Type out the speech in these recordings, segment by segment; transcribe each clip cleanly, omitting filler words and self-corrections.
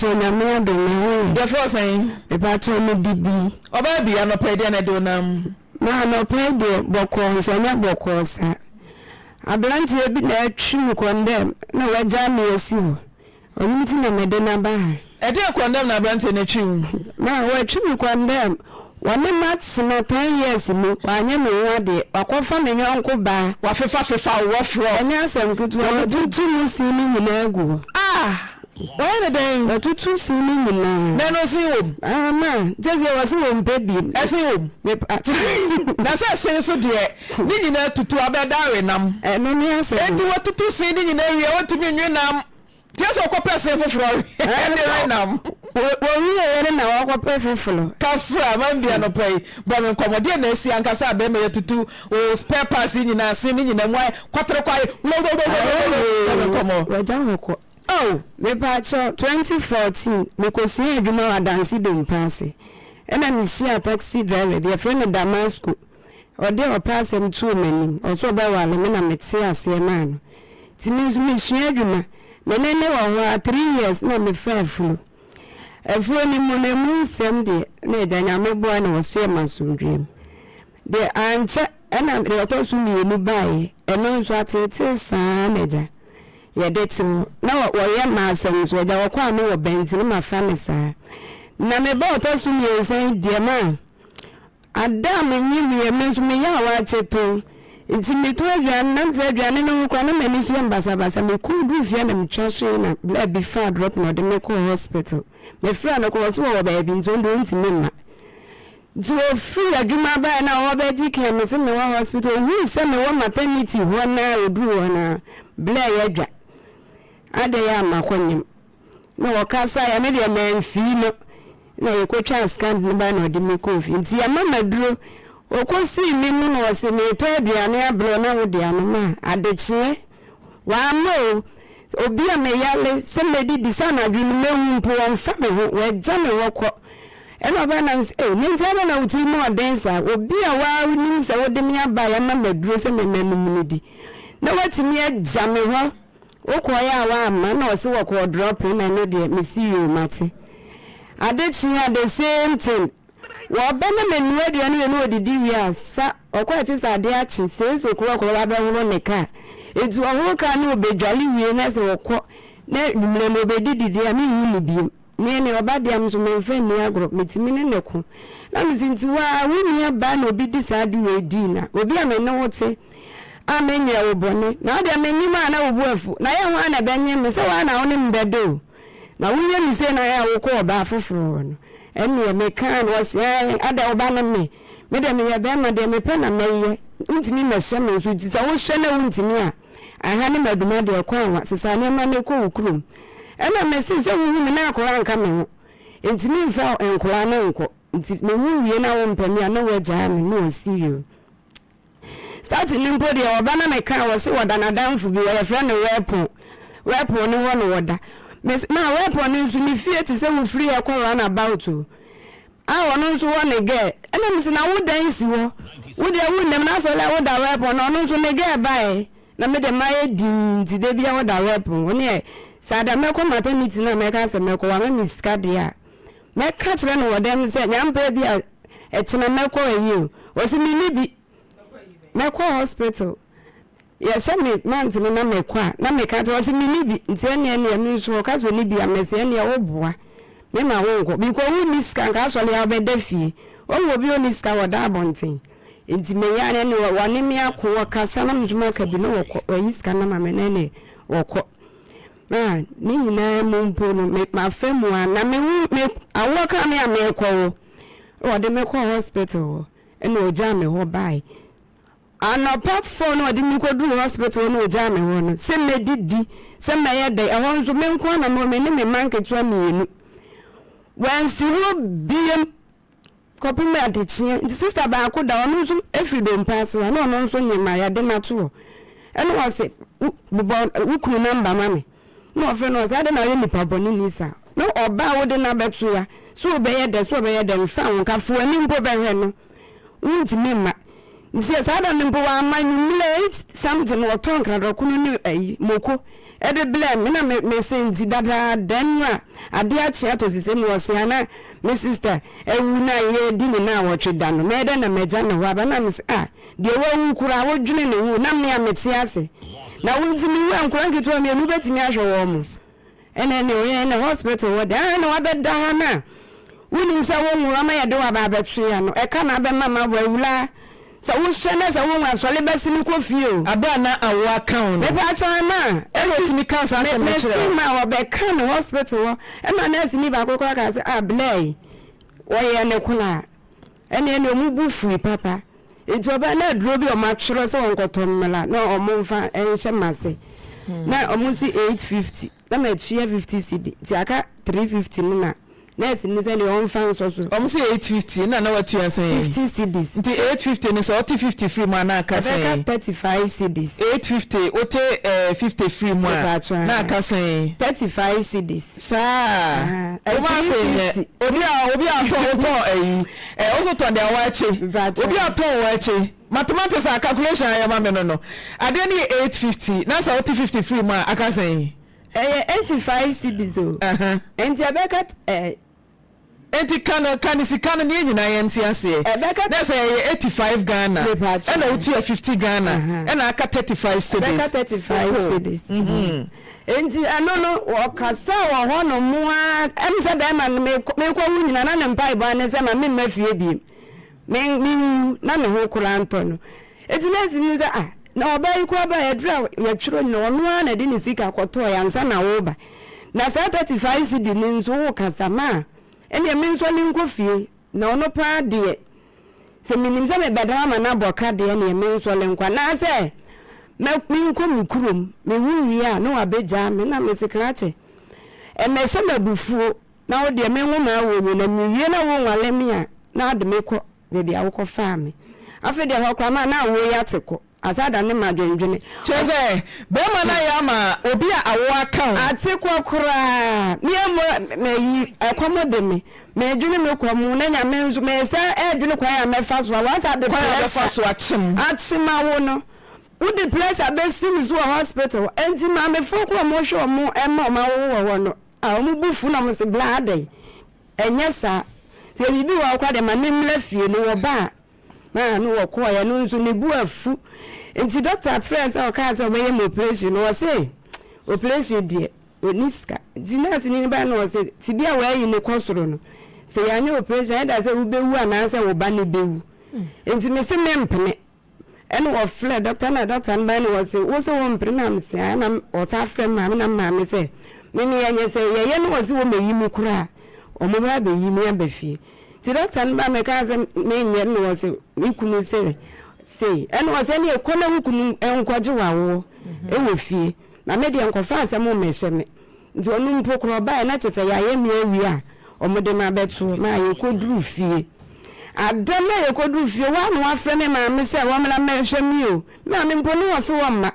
Tona me adona. The first saying, the patron me DB. Or baby, I'm not paid any donam. No, no, pay the bokos and not bokos. I blunt a bit there, true condemn. No, I jam me as you. Or meeting a medina bar. I don't condemn a blunt in a tune. Now, we're true condemn. 1 month na 10 years mu anya me wade akwafa me nyanko ba wafefa wofro anya asem kutu tutu mu si ni nyina agu why the day tutu si ni nyina na no si wo ma jeze wasi wo mpebi esi wo me na se so de ni nyina tutu abedare nam no ni asem enti wo tutu si ni nyina wi wo timi nwenam tiaso ko pese foforo e nam we na wakwa fofolo kafra mambia no pay ba me komode na esi ankasa abe me tutu o spare parts nyina se ni nyina mwai kwatere kwai we jan ko me pa cho 2014 me ko su adwuma wadansi do mpase ena mi share taxi driver dia friend Damasco ode o pass em tu mani o so ba wale me na metse ase man ti mi share adwuma me nene wa 3 years na me fairful efu ni mu na mu nsem de na edanya meboa na wo so masundrem de anche ena de otosu mi enu bae eno nso atete saa neja ye de tim na wo ye masem so ja wo kwa me wo benti na ma famisa na me ba otosu mi ensan de ma adam nyi mi me so me ya wa cheto nti me to aduan na nze aduan no kwa na mani so mbasa me ku du fie na me twase na bla be fa drop na de me ko hospital me fra na ko so wo ba bi nzo ndo nti me ma do free aguma ba na wo ba ji ke me se me wa hospital hu se me wa maternity ho na odu ho na bla ya dwa ade ya makonyim na wo kasa ya me de me fi no na ye ko twa scan no ba na de me ko fi nti ya mama duro okosi mi mu no se me to aduane abro na wo de anoma adechie wa mo obi a me yale se me di sana adwunu mehu mpo wonfa me ho we gya me wokọ e ma ba na ni ntia na uti mo densa obi a wa ni se wo de me aba ya ma maduro se me nanum ni di na wati me agya me ho okoya wa ama na o se wo ko drop na no de me see you mate adechie the same thing wo bana menu aduane no odidi wi asa okwa chi sa de achi seso ko ba ba ho ne ka edu oho ka na obedwale wi na se wokọ na numre no obedidi de ami yin ni bi ne oba de am so me fe ni agro metimi ne neko na mizinti wa wuni aba na obi di sa de we di na obi a me ne wote amenya wo bone na de amenyi ma na obu afu na ye ho na benye me se wa na wo ne mbedo na wunye mi se na ya wo ko oba afoforo no enu me kan was ada oba na me de me ya be ma de me pe na meye ntimi me hye me so tita wo hye na ntimi a aha ne maduma de okwan wa sesa ne ma ne ko wukrum ena me se wu me na akora nka me ho ntimi mfa enkora na nko nti me wu wie na wo mpami a na wo gya me no serious start limpo de oba na me kan wo se woda na danfo bi wo friend ne wepo ne wo no woda na wepo ne nso ni fie ti se wo free akora na about wono nso wo ne ge ena me se na wo dan si wo de wo nem na so la wo da wepo no nso ne ge bae na me de maye din ti de bia wo da wepo ne sada me ko maternity na me ka se me ko wa me miska de a me ka kire no wo dem se nyampa bia e chena me ko ayi o si mi bi me ko hospital ya shame manti na me kwa na me ka to si mi bi nti ene ene mi nso ka so ni bi amese ene wo boa me ma wo ko bi ko wu miska ka so le abeda fie o wo bi o miska wo da abonten nti me ya ne wo ne me akwo kasa na mjuma ka bi no wo yiska na ma me ne wo ko na ni nyina mu mpo no me ma famu na me awo ka me amekwo wo de me ko hospital ene o ja me ho bai anapa phone odi mi ko du hospital no ja me ho no se me didi se me ye de e ho nso me nko na no me ne me manke to amienu wan si wo biem kopi me adechie nti sister ba ko da ono nso efridom pass wa no nso nyema ya de mato ene wo se wukuru number mame no ofe no se ade na ye nipa boni nisa no oba wo de na betu ya so be ye de mfa won fo ani mpo be hwe no unti mema nti sa da mpo wa amani mle something wo ton kra do kunu ni moko ede blame na me senti dada denwa ade achia to sise mi wose ana me sister ewu na ye di ni na wotwe da no me de na meja na wa ba na me de wo kura wo dwene ne wu na me amete ase na wonti mi wu ankura nketo mi enu betimi ahwe wo mu ene ne oye na hospital wo da na wa beda ha na wuni nsa wo nwura ma ye de wa ba betwe ya no e ka na be mama wa wula sa wo shene sa wo nwa sole besi ni kofi o aba na awo account me pa cha na e wetimi cancer ase me chere me ma wo be kan hospital wo e ma nurse ni ba kokora ka se blay wo ye ne kuna ene ne mu bufu papa ejoba na duro bi o ma chiro se won koto mmela na o mo mfa enhye mase na o mo si 850 na ma chia 50 cedi ti aka 350 na nurse ni se le on fan so so o mo si 850 na watu ya say 50 cedis nti 850 ni so 50 free ma na aka say 35 cedis 850 ote 50 free ma na aka say 35 cedis sa o ma say obi a to also to the awache obi a to wache mathematics calculation ya ma me no ade ni 850 na sa 50 free ma aka say 85 cedis o enti abeka enti kan sikana ni nyina yenti ase na say 85 Ghana and utu 50 Ghana and aka 35 cedis aka 35 cedis enti anono wakasa wa hono mua emse be ma me ko wu nyina na ne mpa ibo ane se ma me mafie bi me na ne ho kura ntono enti na siniza na obai ko ba ya dra ya twiro no no na de ni sika koto ya nsa na wo ba na sa 35 cedi ni nso wo kasa ma ene me nso ni nkofie na ono pa de se minim se me beda ma na boka de ne me nso le nkwa na se me nko mkurum me wuwi a no abeja me na me sekrache me se mabufuo na wo de me nwoma wo mi na miwie na wo nwale me a na ade me ko bebi a wo ko fa me afi de ho kwa ma na wo ya teko asada ne madwendwene cheze be ma na ya ma obi a awo account ateko kura me yi akwamode me dwene me kwamu na nya me nzu me se dwene kwa ya me fa so wa sa de kwa fa so achima wo no udi pressure be sim zo hospital enti ma me foko mo hwe mo ema ma wo no a mo bufu na mo se blade enye sa se bibi wa kwa de ma ne mla fie no wo ba ma no wo ko ya no nso ne bu afu enti doctor friends o ka say we am operation no say operation die oniska dinasi ni ba no say tibia we yi ne kosoro no say ya nye operation da say wo bewu ana say wo ba ne bewu enti me se me mpene ene wo fle doctor na doctor na no wo say wo so wo mpene na me say na o sa frɛ ma me na ma me say me yenye say ye no wo say wo meyi mu kura o mo ba be yi me abafie ti doctor na me ka say me nye no wo say me kunu say ene wo say ne ekona hukunu enkwaje wawo e wo fie na me de enkofa asem o mehye nti onu mpokro ba na chese ya ye mi awi a omode ma beto na ye kodru fie adama ye kodru fie wa no afre me ma me se wo mla mehye mi o na me mponi wo se wo ma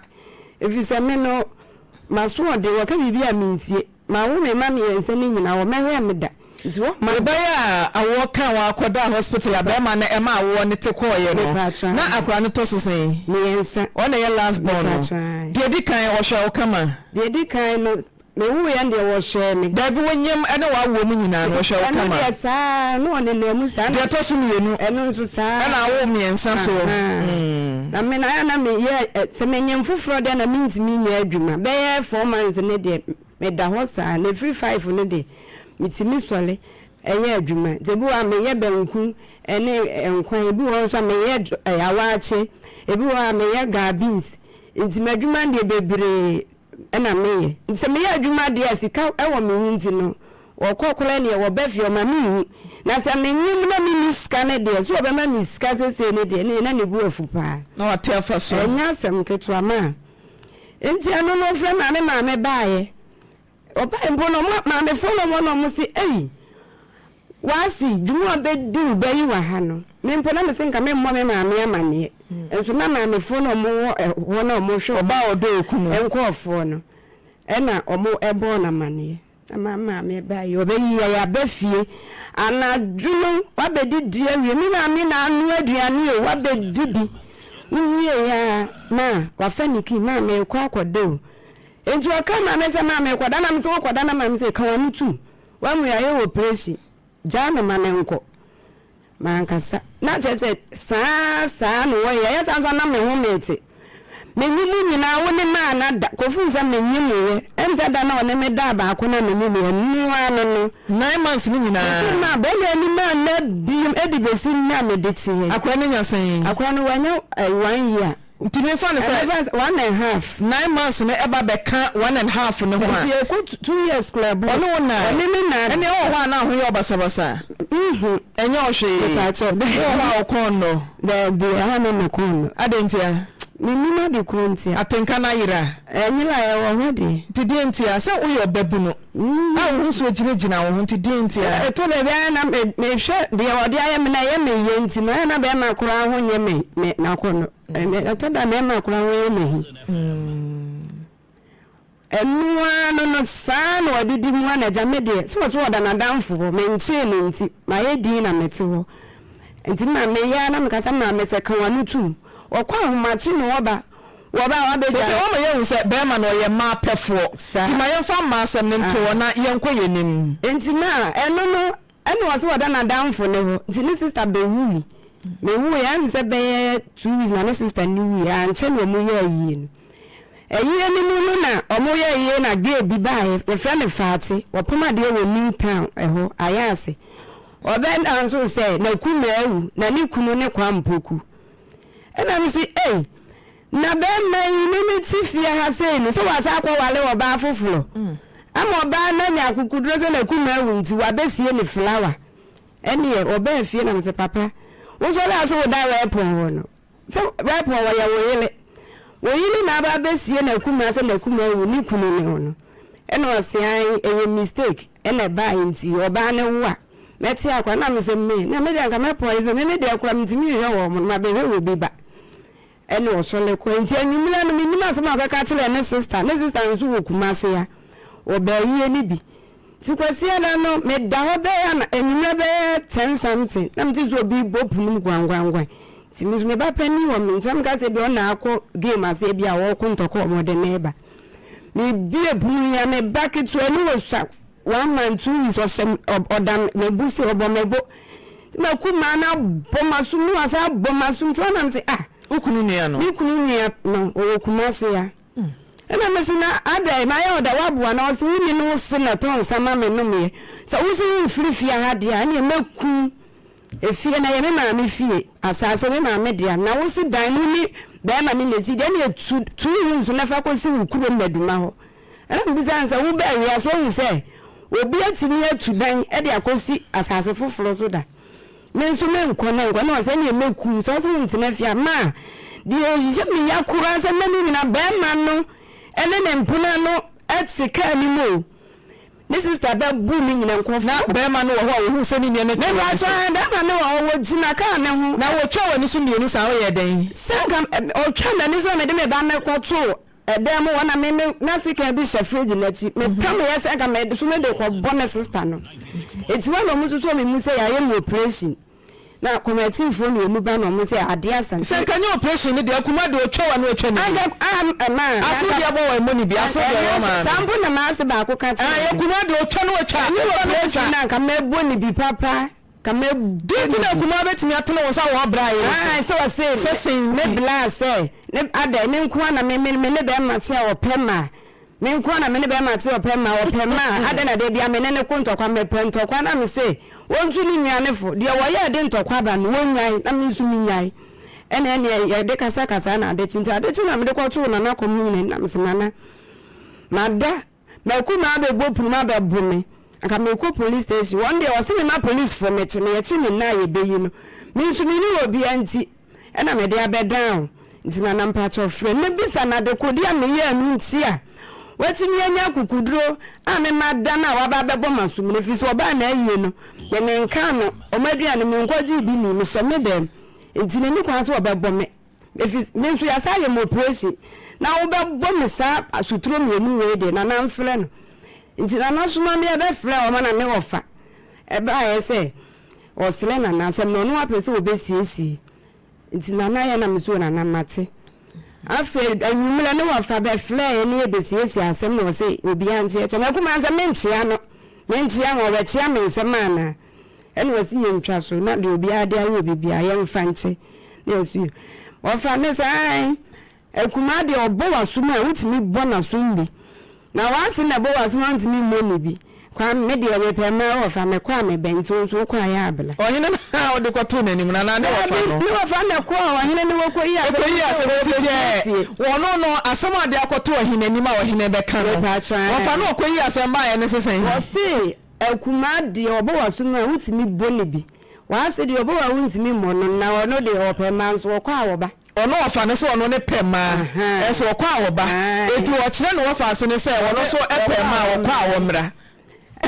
efise me no maso de wo ka bibia mintie ma wo me ma me yense ni nyina wo mehwe me da nti wo ma ba ya awo kan wa akoda hospital abema na ema awo ne te ko ye no na akura ne to so sen me yense o na ye last born de di kan wo hwa wo kama de di kan no me wu ya nde wo hwe me da bi wonyem ene wa wo mu nyina no hwa wo kama ya sa no ne na mu sa de to so me yenu eno nso sa na awo miensa so na me na me ye se me nyem fufuro de na mintimi nya adwuma be ye 4 months ne de me da ho sa na free 5 ne de mitimi sole eye adwuma zebu a me ye banku ene enkwan ebi won so me ye awaache ebi wa me ye gabins intimi adwuma de bebre ena me ye nse me ye adwuma de asika ewo me hunti no okokora ne wo befio ma me na se me nyim na me miska ne de so be ma miska sese ne de ne na ne bu afupa na wate afa so enya sem keto ama enti ano no fra ma me baaye oba mpono ma me fono mo no mo si wasi jumu be diru be yi wa ha no me mpona me senka me mo me ma me amane enso na ma me fono mo wo na mo hwe oba odo okunu enkofo no ena omo ebo na mane na ma me ba yi obe yi ya ba fie ana dunu wa be didi awie mi na me na anu aduane o wa be dibi wiye ya na wa faniki ma me kwa akodo Enti o ka maame se maame kwada na me se kwada na maame se ka wanu tu wa mu ya ye operation ja me mane nko mankasa na je se saa no wo ye sa so na me ho mete menyimu nyina wo ne ma na da kofunza menyimu ye enza da na one me da ba ko na menyimu ye nuwa no 9 months ni nyina ma be ni ma na bi edibesi na me de tie akwa ne nyasan akwa no wanya 1 year ntime fa ne say 1.5 9 months ne eba be ka 1.5 ne ho a tie ko 2 years club ono wona ene na ene o ho na ho ye obasabasa enye o hwe pa cho de ho o kon no de bi ha me me kon no adentia minima de kuntia atenka na yira enyila ye wo ho de tidentia se wo ye babu no a wo so gina wo ho tidentia eto le bia na me hwe de wo de aye me na ye me ye nti ma na be ma kura ho nye me na ko no eto da me ma kura ho ye me hi enua no saa no adidi mu na jame de so da na danfo me ntie no nti ma ye di na mete ho nti ma me ya na me kasa ma me se kan wanu tu okwa homachi no woba wabe se wo me ye se be ma no ye ma pefo ti ma ye fa ma asem ne nto na ye nko ye nim enti na eno wase wada na danfo ne ho nti ni sister be wu me wu ya nse be 2 weeks na ne sister ni wu ya nche no mu ye yi no eyi ni mu na omo ye yi na ge bi ba ye friend faati wo poma de wo new town eho ayase obe na so se na kuma ewu na ni kunu ne kwa mpoku ena mi si na be mai ni tifia ha sei ni so wasa akwa wale wo ba afoforo ama oba na nya akukudro se na kuma ewu nti wa besie ni flower eni e oba afie na mse papa wo so la so da weapon wo no so weapon wo ya wo yile na ba besie na kuma se na kuma ewu ni kunu ne ho no ena osian eye mistake ena ba nti oba ne wo a meti akwa na mse me na me de nka me poison me de akwa mtimi hwe wo mo ma be hwe wo bi ba ene o so le ko nti anwumla no minima se ma ka kire ne sister nso wo kumase ya obayi ni bi ti kwasi na no me da ho be ya na anwumla be 10 something na mti zo bi bopum gwangwangwan ti mi me ba pani wo mi ncham ka se bi o na akọ game ase bi a wo ko ntoko mo de neba me bi ebun ya me back to any wo sa 1 month 2 weeks or some odam me busi obomebo me kuma na bomasum no asa bomasum so na me ukunu nia no ukunu nia no o kumase ya ena me sina ada ma ya oda wabu na so wuni no se na ton sama me no me so wo so frifia ha dia na meku efie na ye me ma me fie asase me ma me dia na wo si dan ni be ma ni le si dia na 2 rooms na fa ko si ukuro meduma ho ena me bizansa wo be ria so wo se obi atimi atu dan e de akosi asase foforo so da me nso me nkona na se ne meku so so ntina fia ma de yije me yakura se na ni na be ma no ene ne mpuna no etika ni mo ne sister be bu ni nyina nkofa na be ma no wo ho wo se ni ne ne ba so be ma no wo jina ka ne ho na wo twa wani so mienu sa wo ye den sanga o twa na ni so me de me ba na kwato edem wona me na sika bi shafrage na chi me kam yes aka me so me de ko bonus sister no eti wa no muso so me mu say ya ye operation na committee fo no mu ba no mu say ade asan se kan ye operation ni de akuma de otwa wa no otwa ni aso de abo wa money bi aso de wa ma sambu na ma ase ba ko ka chi akuma de otwa no otwa ni operation na ka me bo ni bi papa kame diti na kuma betimi atena wo sa wo bra ye so say me bla say ne ada me nko na me ne be ma se o pema me nko na me ne be ma se o pema ada na de bia me ne ko ntokwa me pentokwa na me say wontu ni nwanefo de wo ye de ntokwa ba no wonwan na me nsu mi nwan ene ye de kasa na de chinta de china me de kwato na na komune na me se nana mada me kuma be bo puma be bume aka me ko police station one day was me na police for me to me chi me na ye be yi no me nso me ni obi anti e na me de abedan nti na nampa cho friend me bisa na de kodi a me ye anu nti a wati me anya kukuduro a me mada na wa ba bebo masum ne fi so ba na ayi no me nka no o madua ne me nkwaji bi ni me so me dem nti ne ni kwa so obebo me me nso ya sa ye mo operation na wo bebo me sa asuturo me enu we de na na mfle no nti na nasuma me be frɛ o ma na me ofa e ba ye se o sele na na asem no no apese obesiesi nti na na ye na me so na na mate afa anwumla ne wa fa be fly ne e besiesi asem no se obi anche che na kuma anza menchia no menchia ho be chia me nsem ana ene wasi ye ntwa so na de obi ade ayo bibia ye mfa nche ne osu o fa me sai akuma de obo wasum a wutimi bo na sumbi na wasi na bo wasum antimi mo ni bi kwa me de we pe ma o fa me kwa me bento so kwa ya abla o hene na o de kwato na nim na na de wa fa no ne wa fa na kwa o hene ne wo kwa yi ase tije wono no asema de akoto o hene nim a o hene be ka no o fa no kwa yi ase ma ye ne sesen o se akuma de obo wasum a wutimi bo ni bi wasi de obo wa wutimi mo no na ono de o pe ma so kwa awoba ono wafa ne so ono ne pema eso kwa awoba eti wo kire no wafa ase ne se wono so epema wo kwa awomra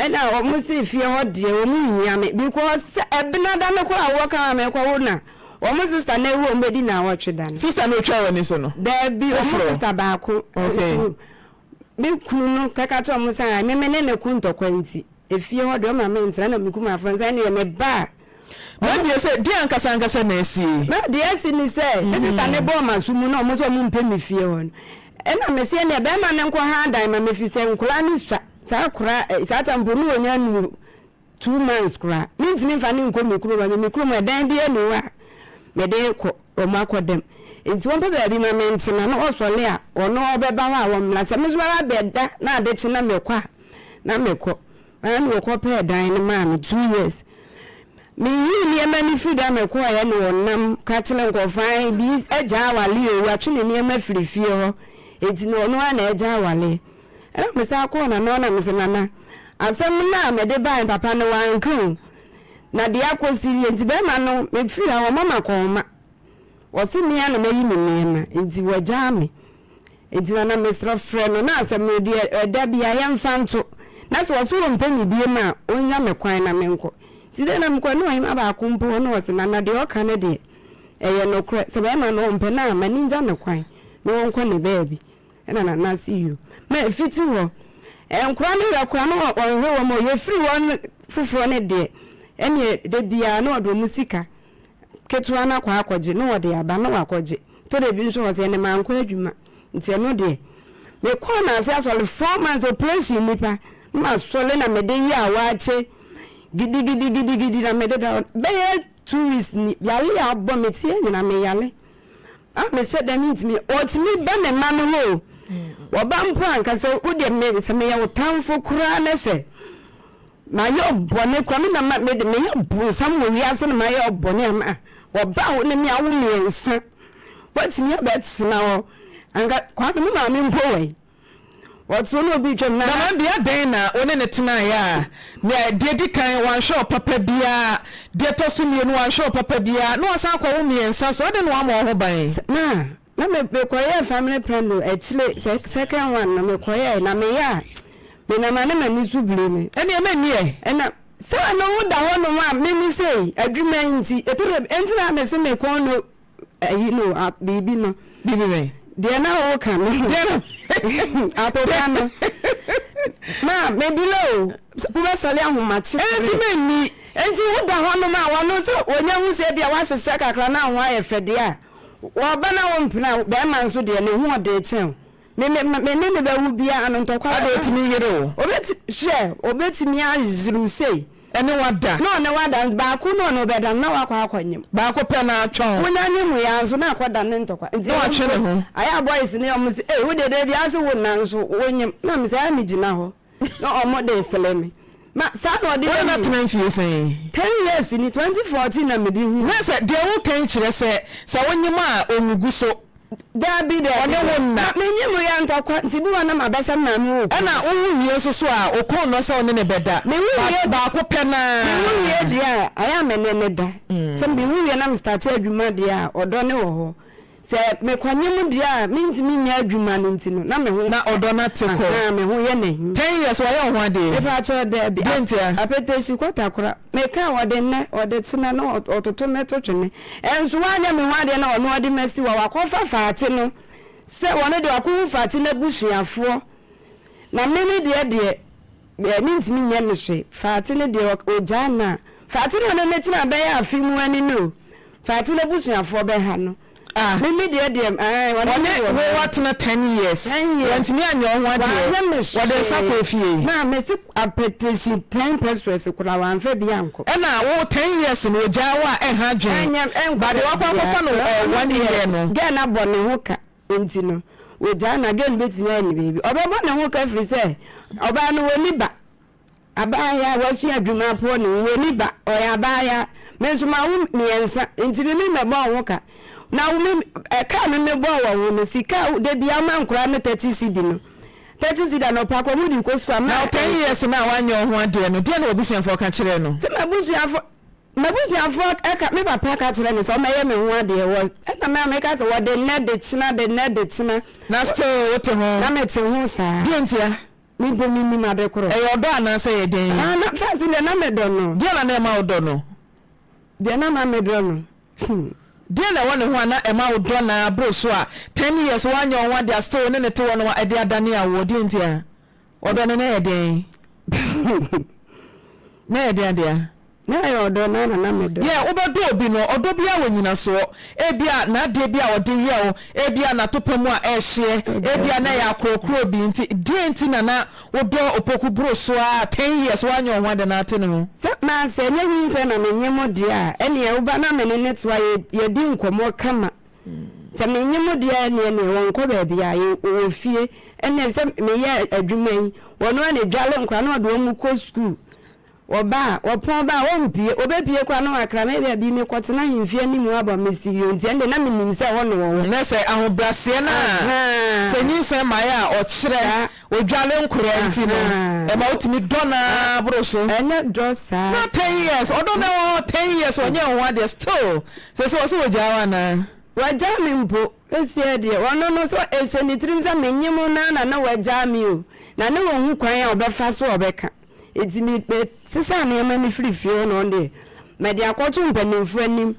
ena o musi fie ho de o mu nyame because ebinada ne kwa awo ka me kwa wona o mu sister na ewu mbedi na awo tweda sister no twa wani so no there be o mu sister ba ko okay me kunu no kaka to mu san me ne ku ntokwanti efie ho de o ma me ntra na me ku ma fanza ne me ba na de se di ankasa na esi na de esi ni se sister ne bo ma sumu na o mu so mu mpe me fie ho ena me se ne be ma ne nko ha dan ma me fi se nkula ni swa sakura satampo no onya nu 2 months kura means me fa ni nko me kuro ma dan bi enu a me de ko o ma ko dem enti won pe ba bi ma menti na no osole a ono obeba wa wo mla se me so ba beda na ade chi na me kwa na me ko an wo ko pe dan ni ma me 2 years me yi ni ema ni fi da me ko ya no nam ka chile nko fan bi eja wale o wa twene ni ema firifie ho enti no ono a na eja wale era me sa ko na no na me se nana asem na me de ban papa no wanku na de akosiri enti be ma no me firi a wo mama ko ma wo si me ya na me yi me na enti wo ja me enti na me sra frɛ no na asem de da bia ya mfanto na so so ro mpani bie ma onya me kwan na me nko ti de na me kwan no hima ba ko mpo no wo se nana de o ka ne de eye no kre se be ma no mpa na ma ninja me kwan no won ko ne baby ena na see you me fiti wo enkura ne yakura no wo wo mo ye free won fufuro ne de ene de bia na odo musika ketua na kwa akwaje no wo de aba na wakwaje to de bi nso wo se ne man kwa adwuma nti eno de me kwa na se asole 4 months operation nipa ma sole na me de yi awache gidi na me de be 2 weeks ni yale ya bo me tie nyina me yale me se da mi ntimi otimi be me ma no ho woba mpo ankase wode me se me ya wotamfo kura na se ma yo bone kwa me na me de me ya bu sam wo wiase na ma yo bone ama woba wo ne me awo me nsa watimi abet na wo anga kwa me ma me mpo we wotso no bi twem na na bia den na one ne tena ya na de di kan wan show papa bia de to so mienu wan show papa bia no asa kwa wo miensa so de no am ho ban na me koye family plan no actually second one na me koye na me ya me na ma na mani su bile me ene e mani e ena so no wo da ho no ma me ni say adwuma nti etoro enti na me se me kon no you know bibi no bibi me de na wo kan no de na atoka no ma me bilo wo ba sole ahomachi enti me ni enti wo da ho no ma wo no so onya hu se bia wa hyehyɛ kakra na ho aye fede a wo ba na wo mpina be ma nso de ne hu ode chen me ba wu bia ano ntokwa ade otimi yere o obeti share obetimi aziru sei ene wada no ne wada ba ku no beda na wakwa akwanyem ba ko pe na atwon wonya ne mu ya nso na akwada ne ntokwa nti wa twene ho aya boys ne om se wo de bia se wo na nso wonyem na me say mi gina ho no omo de seleme ma sa no de na tena fie sen 10 years ni 2014 na me di hu na se de wo kan kire se wonyem a omugu so da bi de one wonna menye mu ya ntokwa nti bi wana mabasha na mi wo na owu wie so a okon no se one ne beda ba ko pe na me wu wie dia aya menene da se me wu wie na me start adwuma dia odo ne wo ho se me kwanyem dia me ntimi nya adwuma no ntino na me ho na odo na teko na me ho ye na hi 10 years wa ye ho ade e pa cho de bi apete si kwata kora me ka wode ne ode tena na ototo meto twene enso wanya me ho ade na ono ode mesi wa wakofa faate no se wona de wakofa faate na busuafo na me ne de me ntimi nya ne hwe faate ne de oja na faate no ne tina be ya afimu ani no faate na busuafo be ha no me de what na 10 years want me anya ho ade what dey sakofie na me si apetition 10 pesos kura wan fa bia nko e na wo 10 years no jawa e ha dwen ba de wakwa no 1 year no ge na bo ne ho ka enti no we ja na ge betimi ani baby obebo ne ho ka firi se oba no woni ba abaya wasu adwuma po ne woni ba oya abaya mensuma wo miensa enti me mebo ho ka na wo me ka me mebo wo no sika de bia ma nkura ne 30 cedi no 30 cedi no pa ko mu di ko spa na 10 years na wanyo ho ade no de na obusuafo ka kire no se mabusuafo eka me papa ka kire ne so maye me ho ade wo na me ka se wo de net de china na still wote ho na mete ho sa de ntia mi bo mi ma be koro e odo ana se ye den na fast le na me do no de na ma odo no de na ma me do no de na wone ho ana e ma odo na bro so a 10 years wanyo ho ade still ne te wono e de adane awo de ntia odo ne na ye den na ye de ade na yo do na me do obodo obi no odo bia wanyina so ebia na de bia ode ye o ebia na topemu a ehye ebia na ya krokro bi nti de nti na odo opoku bro so a 10 years wanyo ho de na ate no se ma se nya yin se na menyemo de a ene ye uba na menene to ye di nkomo kama se menyemo de a ne won ko ba bia ye ofie ene se me ye adwuma yi wono na dwale nkwa na odo mu ko school oba opon ba ompie obepie kwa na akra na bia bi me kwotena himfie ni mu aba mesivio nti ende na minim se wo no na se ahobrase na se nyi se maya o kire odwale nkura nti no e ma otimi dona broso ene dosa na 10 years odo na 10 years onye ho ade still se wo so ojawa na waja mi mpo esi de wono no so ese ni trim sa menyim na waja mi o na ne wo hu kwan a obefa so obeka etimi sisa na ema ni free fie no nde me de akoto mpanimfo anim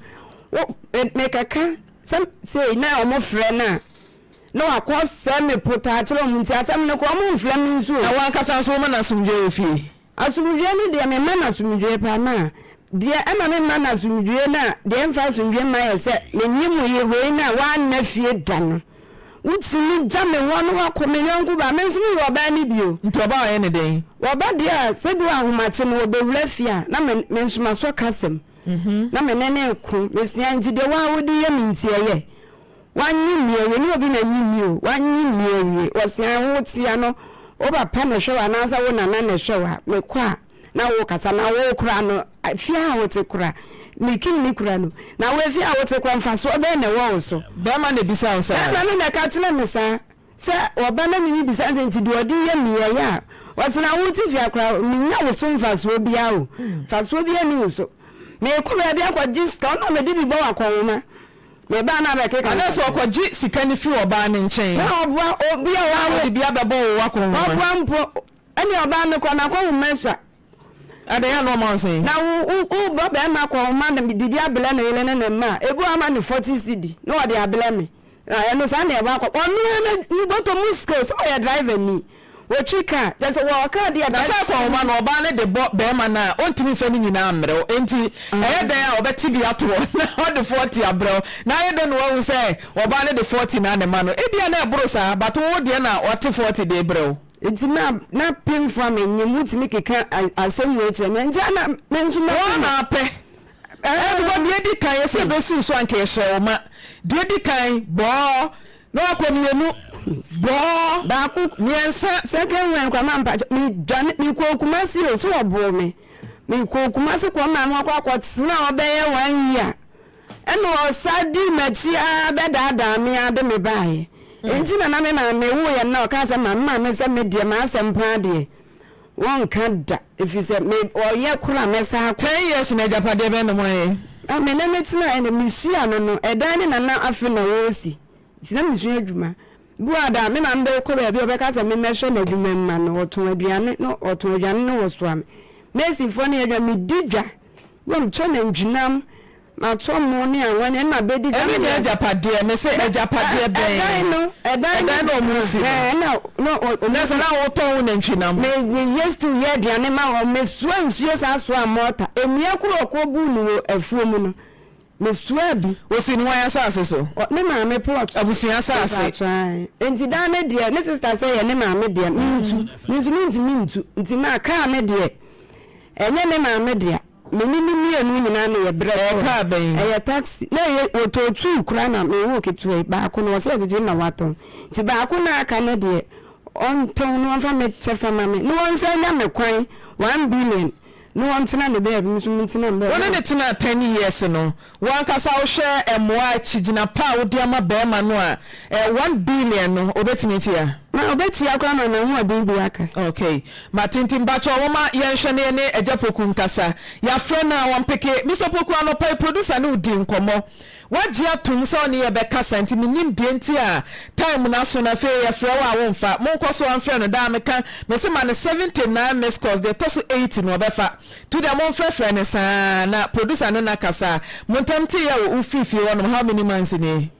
me kaka say na omo frɛ na wakɔ me pota kyerɛ mu nti asɛm ne ko omo mfrɛ me nso na wankasa so ma na sumdwe fie asumdwe ne de me ma na sumdwe pa na de ema me ma na sumdwe na de mfa sumdwe ma yɛ sɛ ne nyimu ye wei na wa na fie da no utimi jame wono wakomenyanku ba menso mi oba ni bio nti oba ye ne den oba dia sedu ahomache no obewura fia na menso maso kasem na menene ku mesia nti de wa wodi ye mintie ye wanyi miye ni obi na nyimi o wanyi miye osia wotia no oba pa na hwe wa na za wo na na hwe wa me kwa na wo kasa na wo kura no fia wote kura ni kura no na we fia wote kwa mfaso obe na wo so ba ma na bisa o sa na na ka tena me sa se oba na mi bisa nti de odi ye miye ya wasina wuti fia kura minya wo so mfaso bia o faso bia ni wo so me ku ba bia kwa jiska na me di bi bo akoma me ba na be ke ka na so kwaji sika ni fi oba ne nchen na obua obi a wa di bia bebo wo akoma obua mpo ani oba ne kwa na kwa meswa ade ya no ma nsen na u bo be ma kwa ma na di bia bele na yele na ma ebu ama ni 40 cedi no ode abele me eno sa na e ba kwa onu na boto muske so ya driver ni wo chika just wo ka dia da sa kwa ma na oba ne de be ma na ontimi fa ni nyina amre enti e de ya obeti bi ato na ode 40 abrel na ye de no wo say oba ne de 40 na ne ma no e bia na e bro sa but wo de na ote 40 de brel it's na pin for me nyimutimi keka asem we chere me nti na menso na pe everybody dey kan say be si so anke hye o ma dey kan bo na akomienu bo ba ku nyensa second one kwa mampa mi ko kumasi o so obo me ko kumasi kwa ma no akwa tsena obeye 1 year eno osadi machi a bedada me ade me bae enti na me na me wo ye na o ka se ma me se me de ma asem pa de won ka da efise me o ye kura me sa 10 years na japade be no mo ye me na me tina ene me hia no edan ni na afi na wo si tina me hia adwuma buada me na mbe ko ba bi obeka se me mehwe na adwuma ma no oton aduane no wo so am mesi fo na adwuma me didwa won cho na ndwinam ma to mo ni anwan na be didwa e me japade me se japade be edan no mo si na se na wo ton na ndwinam me yes to ye aduane ma wo me so ansuo sa so amota emia kuro ko bu ni wo afuo mu no me swabi o si ni wan asase so ne maame plot abusua asase enti da ne de ne sister say ye ne maame de mintu nti na ka ne de enye ne maame de meni mienu nyina na ye bre ka ben e taxi na ye ototu kura na me wo ketu ba ko no se jeje na waton nti ba ko na aka ne de on ton no fa me chefa mame no won say na me kwan 1 billion no one tina the baby tina mbe one ne tina 10 years no one kasa wo hwe emoa chigina pa wo dia ma be ma no a 1 billion no obetimi tia na obetia kwa na hu adin bi aka okay matintim bacho wo ma ye hwe ne ejapoku nkasa ya fre na won peke Mr. Poku anopa producer ne udi nkomo waji atum sa oni ye be kasa nti minim de nti a time na so na fe ye fre wa wo mfa mon koso an fre no da meka me se ma ne 79 miss calls de toso 80 no befa to the mon fre ne sa na producer ne na kasa montamti ya wo ufifi wono how many months ni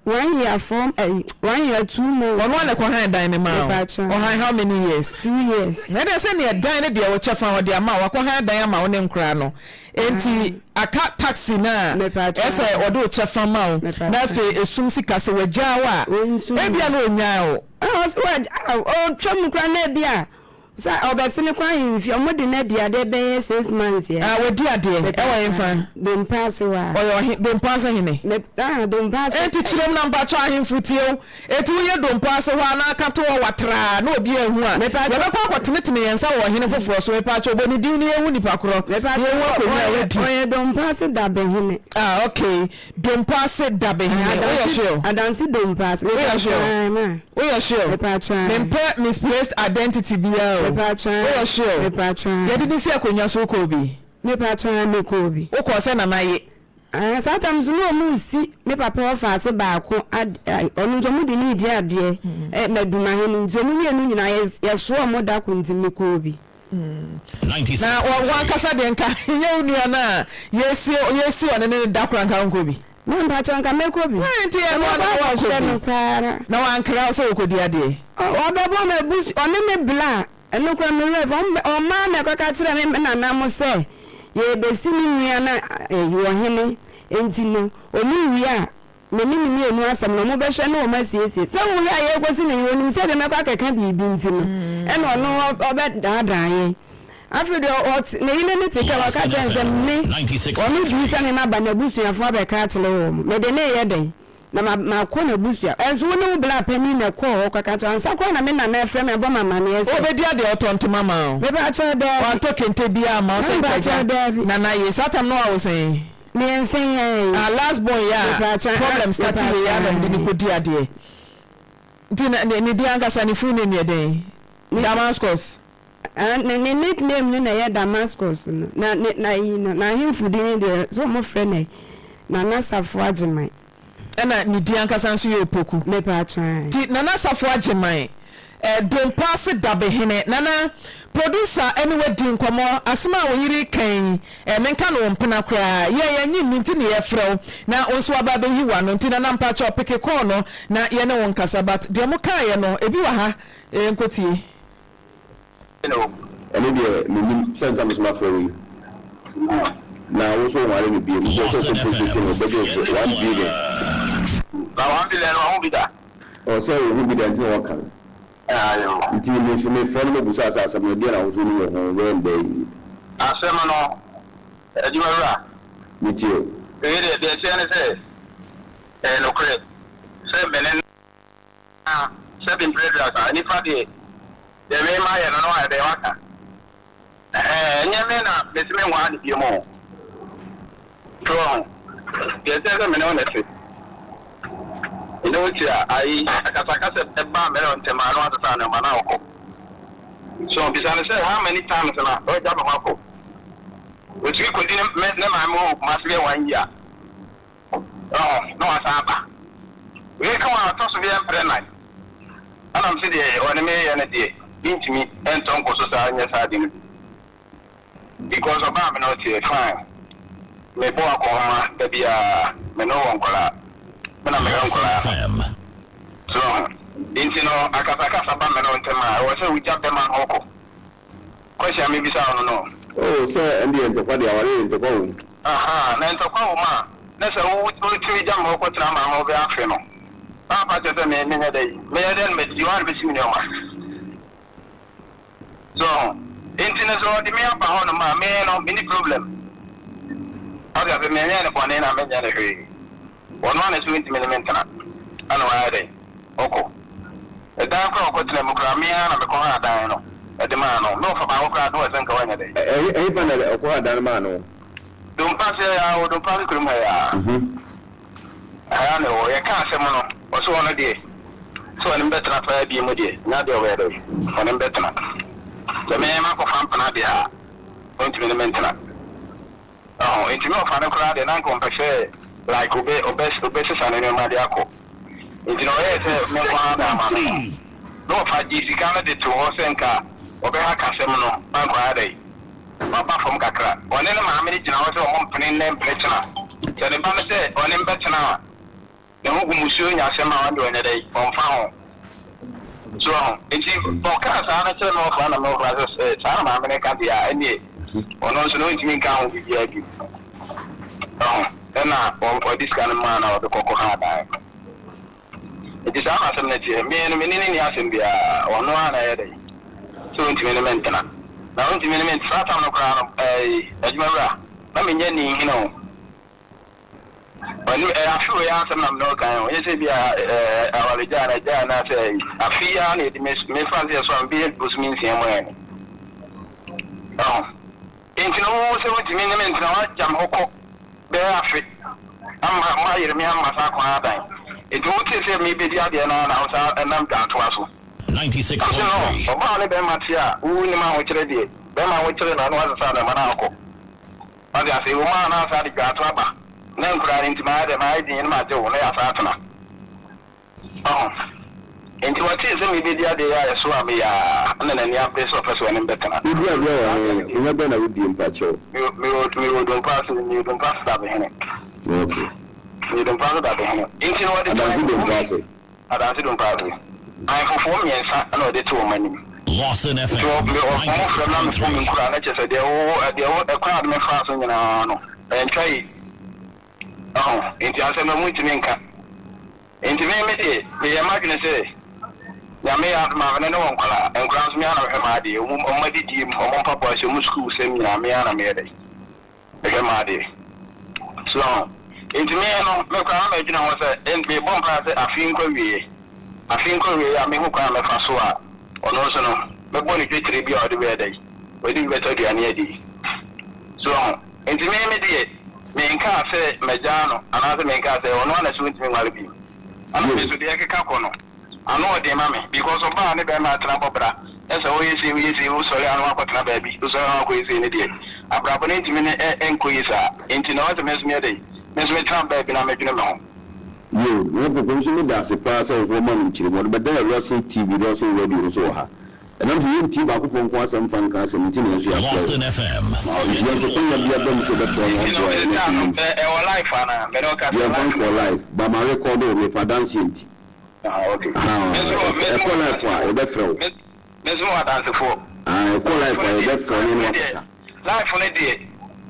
1 year from 1 year 2 months. One ko han dan ne ma. O han how many years? 2 years. Na dey say ne dan ne dey wo chefa wo dey ama wa ko han dan ama wo ne nkra no. Enti aka taxi na ese wo do chefa ma wo. Na fe esum sika se wagya wa. E bia na onya o. So o twam nkra na bia. Sa obesini kwa himfi omodi na dia de be 6 months ya. We dia de e wa yemfa. Dem pass wa. Oyo dem pass hine. Dem pass. Enti chirem na mpa cho ahimfutio. Eti wo ye dem pass wa na aka to watra na obi ehu a. Ye be kwa kwatenetene yensa wo hine foforo so pa cho boni din ni ehu nipa koro. Ye wo ko na wedi. Oye dem pass da be hine. Okay. Dem pass da be hine. Oyo sure. Adansi dem pass. Oyo sure. Oyo sure. Mempe misplaced identity bia. Oh sure. You didn't see akonya so ko bi. Me patron me ko bi. O ko se na naye. Sometimes no mu si me papa ofa se ba ko onu nzo mu di ni di ade maduma he ni nzo mu yenu nyina yeso mo da ko nti me ko bi. Na wan kasa de nka ye onua na yesi one ne da kran ka nko bi. Na patron ka me ko bi. Nti e mo na wa ko. Na wan kra so ko di ade. O bebo me bus onu me bla eno kwa me ref o ma na ka kire me na na mo se ye besi ni nwia na wo hene enti no oni wia me ni mi enu asam no mo be hwe na o ma siesie se wo ya ye kwesi ni woni se de me kwa keka bibi enti no eno no obe daadaa ye afide o ne yine ne tika wa ka chense me oni bi se ne ma ba na busuafo abeka kire wo me de ne ye den na ma ko na busua enso wo ne bla pani na ko o kaka to ansa ko na me na na frame abo mama ne ese obedi ade otonto mama o me ba cha de wa to kente bia ma o se na na ye satam no wa say me ensen ye last boy ya problem starting ya na ndi ko di ade nti na ni di anka sani fu ne den Damascus ne nickname na ya Damascus na himfu din de so mo frame na safo agimai ena ni di ankasa nso ye opoku me pa try ti nana safo agemai don pass dabe hene nana producer anyway di nkomo asema wo yiri kan menka no mpena kra ye nyi nti ne ye frew na onso aba be hiwa no nti nana mpa cho peke call no na ye ne won kasa but de mo kan ye no ebi wa ha nkotie ene de me send am my friend na wo so wale ni bi mo so composition o bedo 1 billion na 1 billion wa hu bida o se wo hu bida nti wo kan ayo nti me friend mo busa asa me dia na wo so ni wo when day asema no ejimara nti o de se ne se no kre se benen seven traders ani fa de me ma ye no wa de waka nyeme na besime nwa ni bi mo so yete me no na se ino wuti ai akasakasa eba me no ntema no atata na mana oko so bisane say how many times na o ja ba mako o ti ko din ne ma mo ma se 1 year no asaba we ka wa to so bi emprenai ana mse de woni me ye ne de intimi enton ko so sa anya sa din because of am not here fine me bo akoma da bia me no won kola me na me won kola so intino akasakasa ba me no ntema o se uja be ma hoko question me bisa no oh so ndi ento kwa dia wale ento kwa aha na ntokwa wo ma na se wo tiri jam ho ko tra ma ho be afi no papa je se me nya dai me ya den me diwan be simi no ma so internet so di me apa ho no ma me no any problem aga be me nya ne ko ne na me nya ne hwe one one is 20 mm na ana wa dai oko e da ko tra mo kra me na me ko ha dan no e de ma no no fa ba ko kra do e sen ka wa nya dai e fa na ko ha dan ma no don't pass ya o don't pass krum ya aya ne o ye ka asem no o so no de so ani betra fa bi mo de na de o we do ani betra so me ma ko fam pana de a on ti me mentena oh enti me o fa na kra de na ko mpese like obe se sana ne ma de akọ enti no ye se me ko ha da ma no fa ji sika na de to ho se nka obe ha ka asem no ba ko adai papa from kakra one na maame ni gina wo se o mpene ne mpretena se ne ba me se one mbetena ne ho gumusuo nya se ma wande one dai on fa ho so enti boka sa na se no fa na mo fa se sa na maame ne ka bia eni ono so no ntimi nka ho bia bi na o diskan ma na o de kokko ha da enti sa ma se ne tie me no me ni asem bia ono ana ye dai so ntimi ne mentena na unti minimum fata no kra no adwumawura na menye ni hino wani afu ya asem na no kan o yese bia awale jana say afia na di me fancy so am bi busmin siamo yani intino so unti minimum na wa jam hoko be afi amma ma yire mi amma sa kwa dan edu uti se me be dia de na usa nam da to aso 96.3 oba le be matia wu ni ma ho kire die be ma ho kire na no asa na mana akọ ade ase wo ma na asa de gato aba na nkura ni ntima de ma idin ni ma je wo na ya sa atena enti wati se me be dia de ya so am ya na ni ape so first one betena ibi abia ya be na wudi mpacho me don pass da be hene okay me don pass da be hene enti no wadi adansi don pass I perform yes, I know they told me. Lawson FM. A crowd me fast on and try. Oh, into answer no to Minka. Into me, the imagine say, ya may have my no one color and grounds me out of her idea, or my team, or papa, so much school, send me a man, a day. So, into me, no crowd, was and be bomb pass a finger. I think we are making a fasua or also no, but when you get to be out of the day, we didn't better than any. So, in the main main car say Majano, another main car say, or no one is with me, Malabi. I'm going to the Akakono. I know the mammy because of Barney Bama Trapopra. That's always we see who sorry and walk with baby, who's always in the day. A proper minute and quiza into no other mess me a day. Miss me Trump baby, I'm making a long. You proposing that's a pass of woman in Chile, but there are also TV, also radio, so ha. And I'm hearing TV back from Quasam Fancas and Tinus. Lawson FM. You are for life, but my record with a dancing. Okay. I call life for a death row. Miss Moore dance for. I call life for a death row. Life on a day.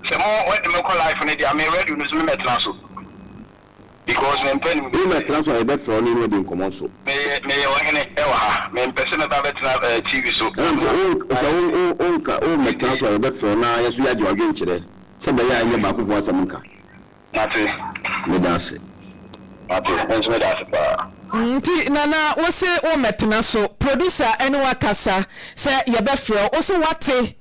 Some more what the local life on a day. I may read you this minute now. Because when penny we transfer a bet for only wedding commercial. May when person about TV so. Oh, my transfer a bet for now. Yes, we are your again today. Somebody I am back for some car. Nothing. Me that's it. Nti nana wo se o metena so producer ene wakasa se ye be frɛ wo se wate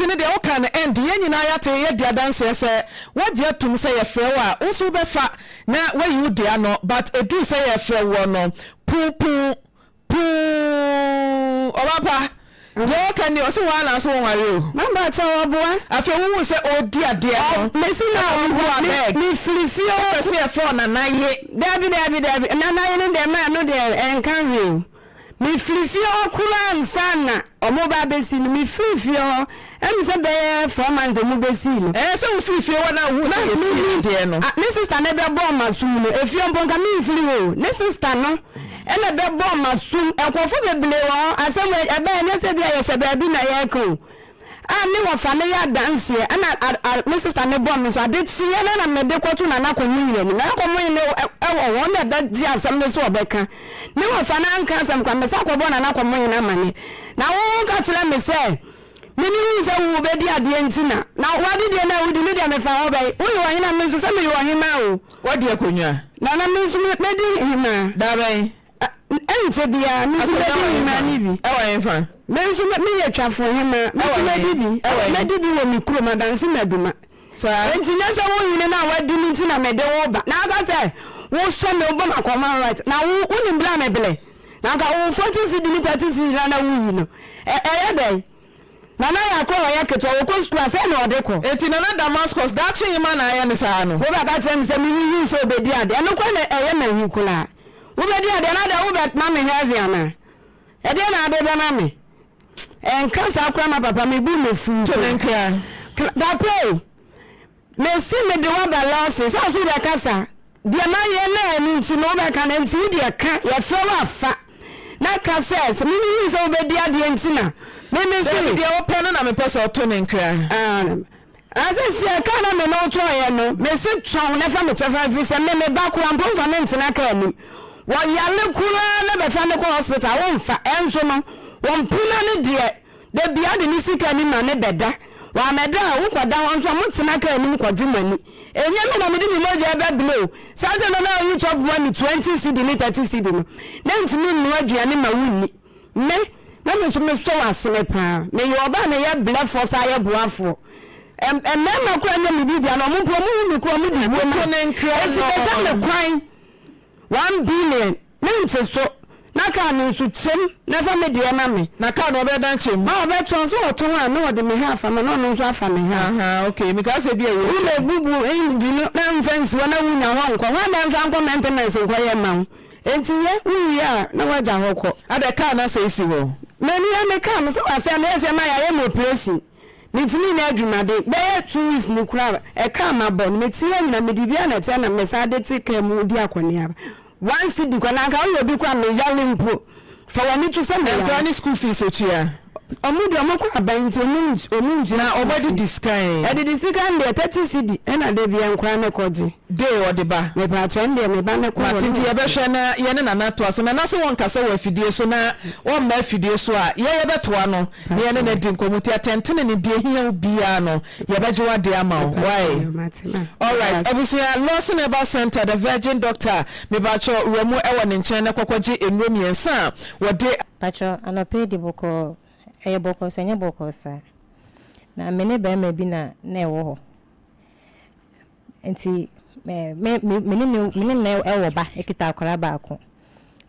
ne de wo kan end ye nyina ya te ye dia dance se wagye atum se ye frɛ wo a wo so be fa na wayi wo dia no but edu se ye frɛ wo no pu obapa je kan ni o se wa na so won ware o mama cha wo boa afi wo se o dia de no mesi na wo abeg ni filifio se ye frɛ na na ye dabi na na ye ne de ma no de enkan real mi filifio kula nsana omo ba besi mi filifio em se be 4 months omo besi no se wo filifio na wo se ye de no ne sister ne be bo masum no efio mponka mi fili wo ne sister no ene be bo masum ekofo beble wo asem ebe ne se bia ye se be bi na ye ko ne wafa ne ya dance ana me sister ne bom so ade tie na me de kwoto na na komu yire ni na komu ne ewo won na da ji asem ne so obeka ne wafa na anka asem kwa me sa kwobo na komu yire na mane na wo ka tire me se mini nse wo be di ade ntina na wadi de na wudi ne de me fa wo be wo yo hina me so se me yo hina o wadi akonwa na me so me di hina da bai enche bia me so me di hina ni bi ewa enfa me so me ye twafo hima me so me di bi wo mi kuro madansi meduma sa enti nyasa wo hina na wadi ni ntina me de wo ba na aka se wo hye me obo makoma right na wo ni bla me bele na ka wo 40 cd ni 30 cd na wo yi no ya dai na na ya ko ya keto wo ko school ase na ode ko enti na Damascus da chi hima na ya ne sa no wo ba ka tell me say mi yi so be di ade no ko na ma hi kula wo be di ade na da wo be ma me heavy ana e de na ade be na me enka sa akwa ma papa me bu me fu to nenkra da pray me si me de wa ba Lawson sa so de kasa de ma ye na ni ti no be ka na nti de ka ye fe wa fa na ka says mi yi so be di ade ntina me si de open na me pesa to nenkra As I can't have no toy, no, Miss Chong, never me chefa, if I me back one point for men to knock him. While Yalla Kula never found the hospital, I won't for answer no, one puna dear, the beard in the sick and in my better. While Madame, who got down from Mutanaka and Mukwajimani, and Yaman didn't know your below. Saturday, no, you chop 20 CD, 30 CD. Then to me, no, Gianima Winnie. Me, let me so a slipper. May you obey me, blood for Saya Buafo. Mama kwa me bibia no mo promo me kwa me di wo to nenkra no eti me kwan 1 billion nse so na ka no so chem na fa me de na me na ka no be dan chem ma be ton so oto a no de me ha fa me no so afa me ha aha okay me ka se bia wo le bubu di no na fence wana wunya ho nkwa wa na mfa nkwa maintenance nkwa ye ma enti ye wu ya na waja hokọ ade ka na se isi ho mani ya me ka no so ase na ese ma ya ye mo operation Nitini na adwumade be 2 weeks ni kura e ka ma bon metie na medibia na tie na mesade tike mu di akone aba once di kwa na ka wo bi kwa mejale mpo fa wani tu se me ya ni school fees otua omudi omako aban ti omunji na obadi diskan e di diskan de 30 cd e na de bia nkwa na koji de odi ba me pa cho ndie me ba na ko matinti ye be hwe na ye ne nana to aso na se won kasa wa fidie so na won ma fidie so a ye be to ano ye ne na di nkomuti atentene ne de hia bia no ye be je wade ama why all right abusia Lawson Eba Center the Virgin Doctor me ba cho remu e wo ne nchen na kokwaje enuro miensa wode pacho anope di boko eye boko so nye boko sa na mene be ma bi na ewo ho enti mene na ewo ba ekita akora ba ako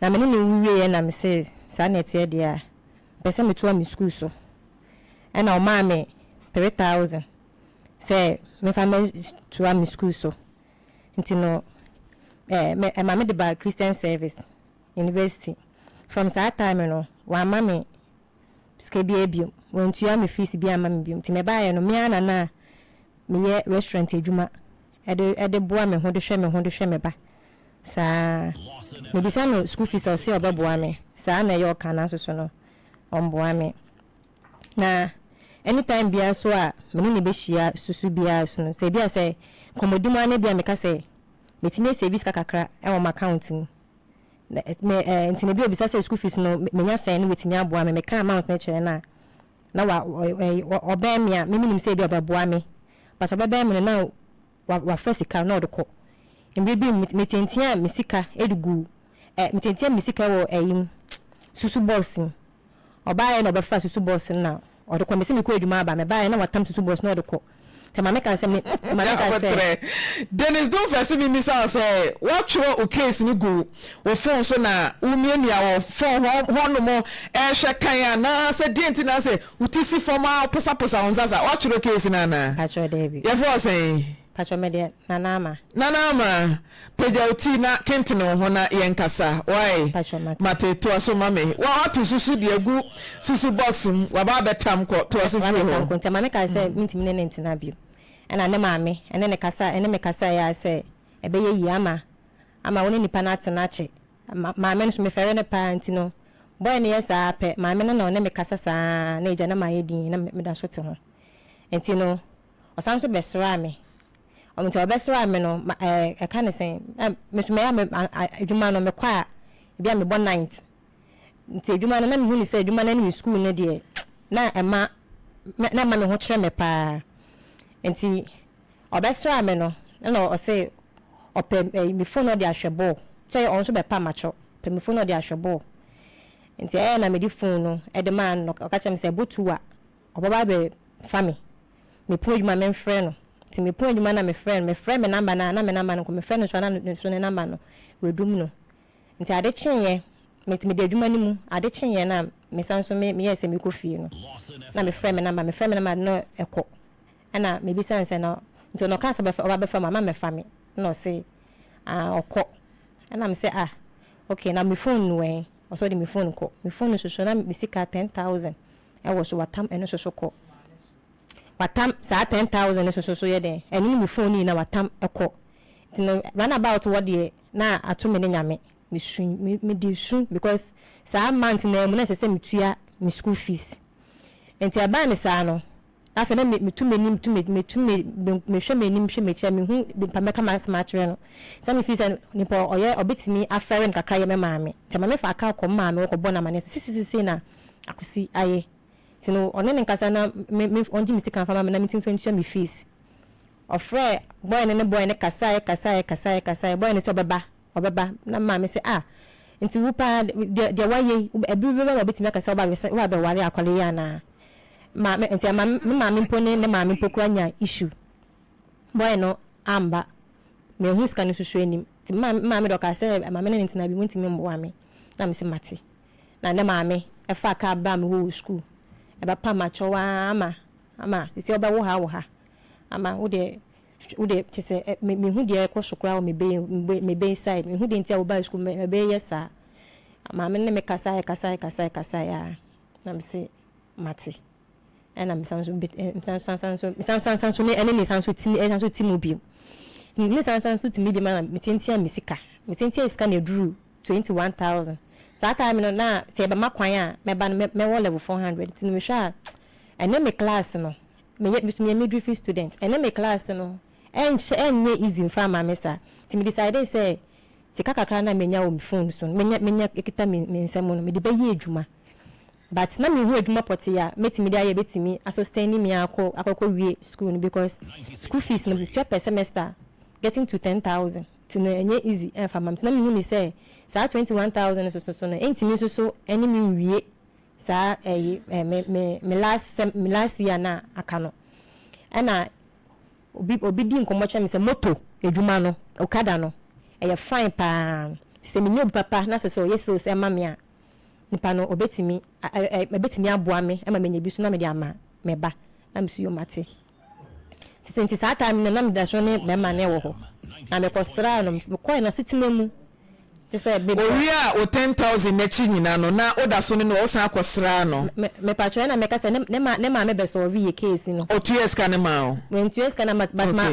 na mene ne wiwe na me se sa na tie dia pese me to mi school so e na o ma me 3000 se me fa me to mi school so enti no ma me de ba Christian Service University from that time no wa ma me skebi ebio won tuya me fees bi ama me bi ti me ba ye no me ana na me ye restaurant adwuma ede boa me ho de hwe me ba sa me bisa no school fees o se obaboa me sa na ye oka na so no omboa me na anytime bia so a me ne be hia susu bia so no se bia se komodimo ane bia me ka se me tine service kakakra e wo account ni me ntine bi obisa se school fees no me nya sen with me aboa me ka amount na chere na wa oba me a me nim se bi obaboa me but oba me na wa fasika na odko mbi bi me tentia me sika edugu me tentia me sika wo eyim susu boss oba ye na oba fa susu boss na odko me se me ko edwuma aba me ba ye na watam susu boss na odko te mama kan se me mama kan se Dennis don't face me misa say what your case ni go wo phone so na umienia wo phone hono mo hwe kan na se denti na se utisi forma posa onzaza what your case na na pacho debi ye for say pacho media nanama peja uti na kentino ho na yenkasa why mate to aso mame wa atu susu de agu susu box wa ba betam ko to aso fi ho ko ntama me ka say mintimi ne ntina bio ena ne maame ene ne kasa ene me kasa ya say ebe ye yi ama woni nipa na atena che maame no so me fere ne pa ntino boy ne yesa ape maame no na me kasa sa na eja na ma ye din na me da shote ho enti no osan so besra me omo to besra me no e kan say me so me adwuma no me kwa bia me bon night nti adwuma no na me hu ni say adwuma na ni school no de na ema na ma me ho kire me pa enti obesra me no na o say opem me phone no de ahwebo che on so be pa macho pe me phone no de ahwebo nti na me di phone no e de man no ka chem say botuwa obaba be fami me po adwuma me frɛ no nti me po adwuma na me frɛ me number na me number no ko me frɛ no so na so ne number no we dum no nti ade chenye me ti me de adwuma ni mu ade chenye na me sanso me yes me ko fie no na me frɛ me number no ekɔ ana me bi sense na nti no ka so be oba be fa mama me fa me no say okɔ ana me say okay na me phone no eh also de me phone ko me phone so na me sika 10,000 I was watam eno so ko watam sa 10,000 so ye den eni me phone ni na watam ekɔ nti no run about what the na ato me nyame me sun me di sun because sa month na mu na se me tua me school fees enti aba ne sa no afa na me tu me nim tu me hwe me nim hwe me che me hu pa me ka mas matre no sa me fees ni po oye obetimi aferen kakra ye me maame nti ma me fa aka ko maame ko bona mane sisi na akosi aye tino one ne nkasa na me onji mistake kan fama me na meeting fentua me fees ofre boy ne boy ne kasai boy ne so obeba na ma me say nti wupa de waye ebi betimi akasa wa be ware akwale ya na ma me nti ma me mpone ne ma me mpokura nya issue boy no amba me hu ska ne susu enim ti ma me do ka say ma me ne ntina bi muntimi mbo wa me na me say mate na ne ma me e fa ka ba me wo school eba pa macho wa ama isi oba wo ha ama wo de chese me hu de ko sukura wo me be inside me hu de ntia wo ba school me be yesa ama me ne me kasa ya na me say mate ena me sanso me enemy sanso timi obi me sanso timi bi ma me tentia misika iska na duru 21,000 that time no na se be makwan a me ba me wo level 400 tin me sha ene me class no me midwifery student ene me class no enye easy fa ma me sa tin me decide say se kakakra na menya wo me phone so menya ekita me nsem no me de be ye adwuma but na me hu adwuma poti ya metimi de aye betimi sustain me akoko wie school no because school fees no per semester getting to 10,000 tino enye easy en fa mam na me hu ni say sa 21,000 so no entimi so eni me wie sa me last year na aka no na obi di nkomo cha me say moto adwuma no okada no eye fine pa se me nyo papa na se yeso se mama a nipa no obetimi aboa me ma menya bi so na me de ama me ba na me su yo mate sisi sa time na me da so ne me ma ne wo ho na me kostra no me ko na sitima mu tese bebe o wi a o 10,000 na chi nyina no na oda so ne no o san akosra no me patro na me ka se ne ma me be so wi ye case no o 2 years ka ne ma o when 2 years ka na but ma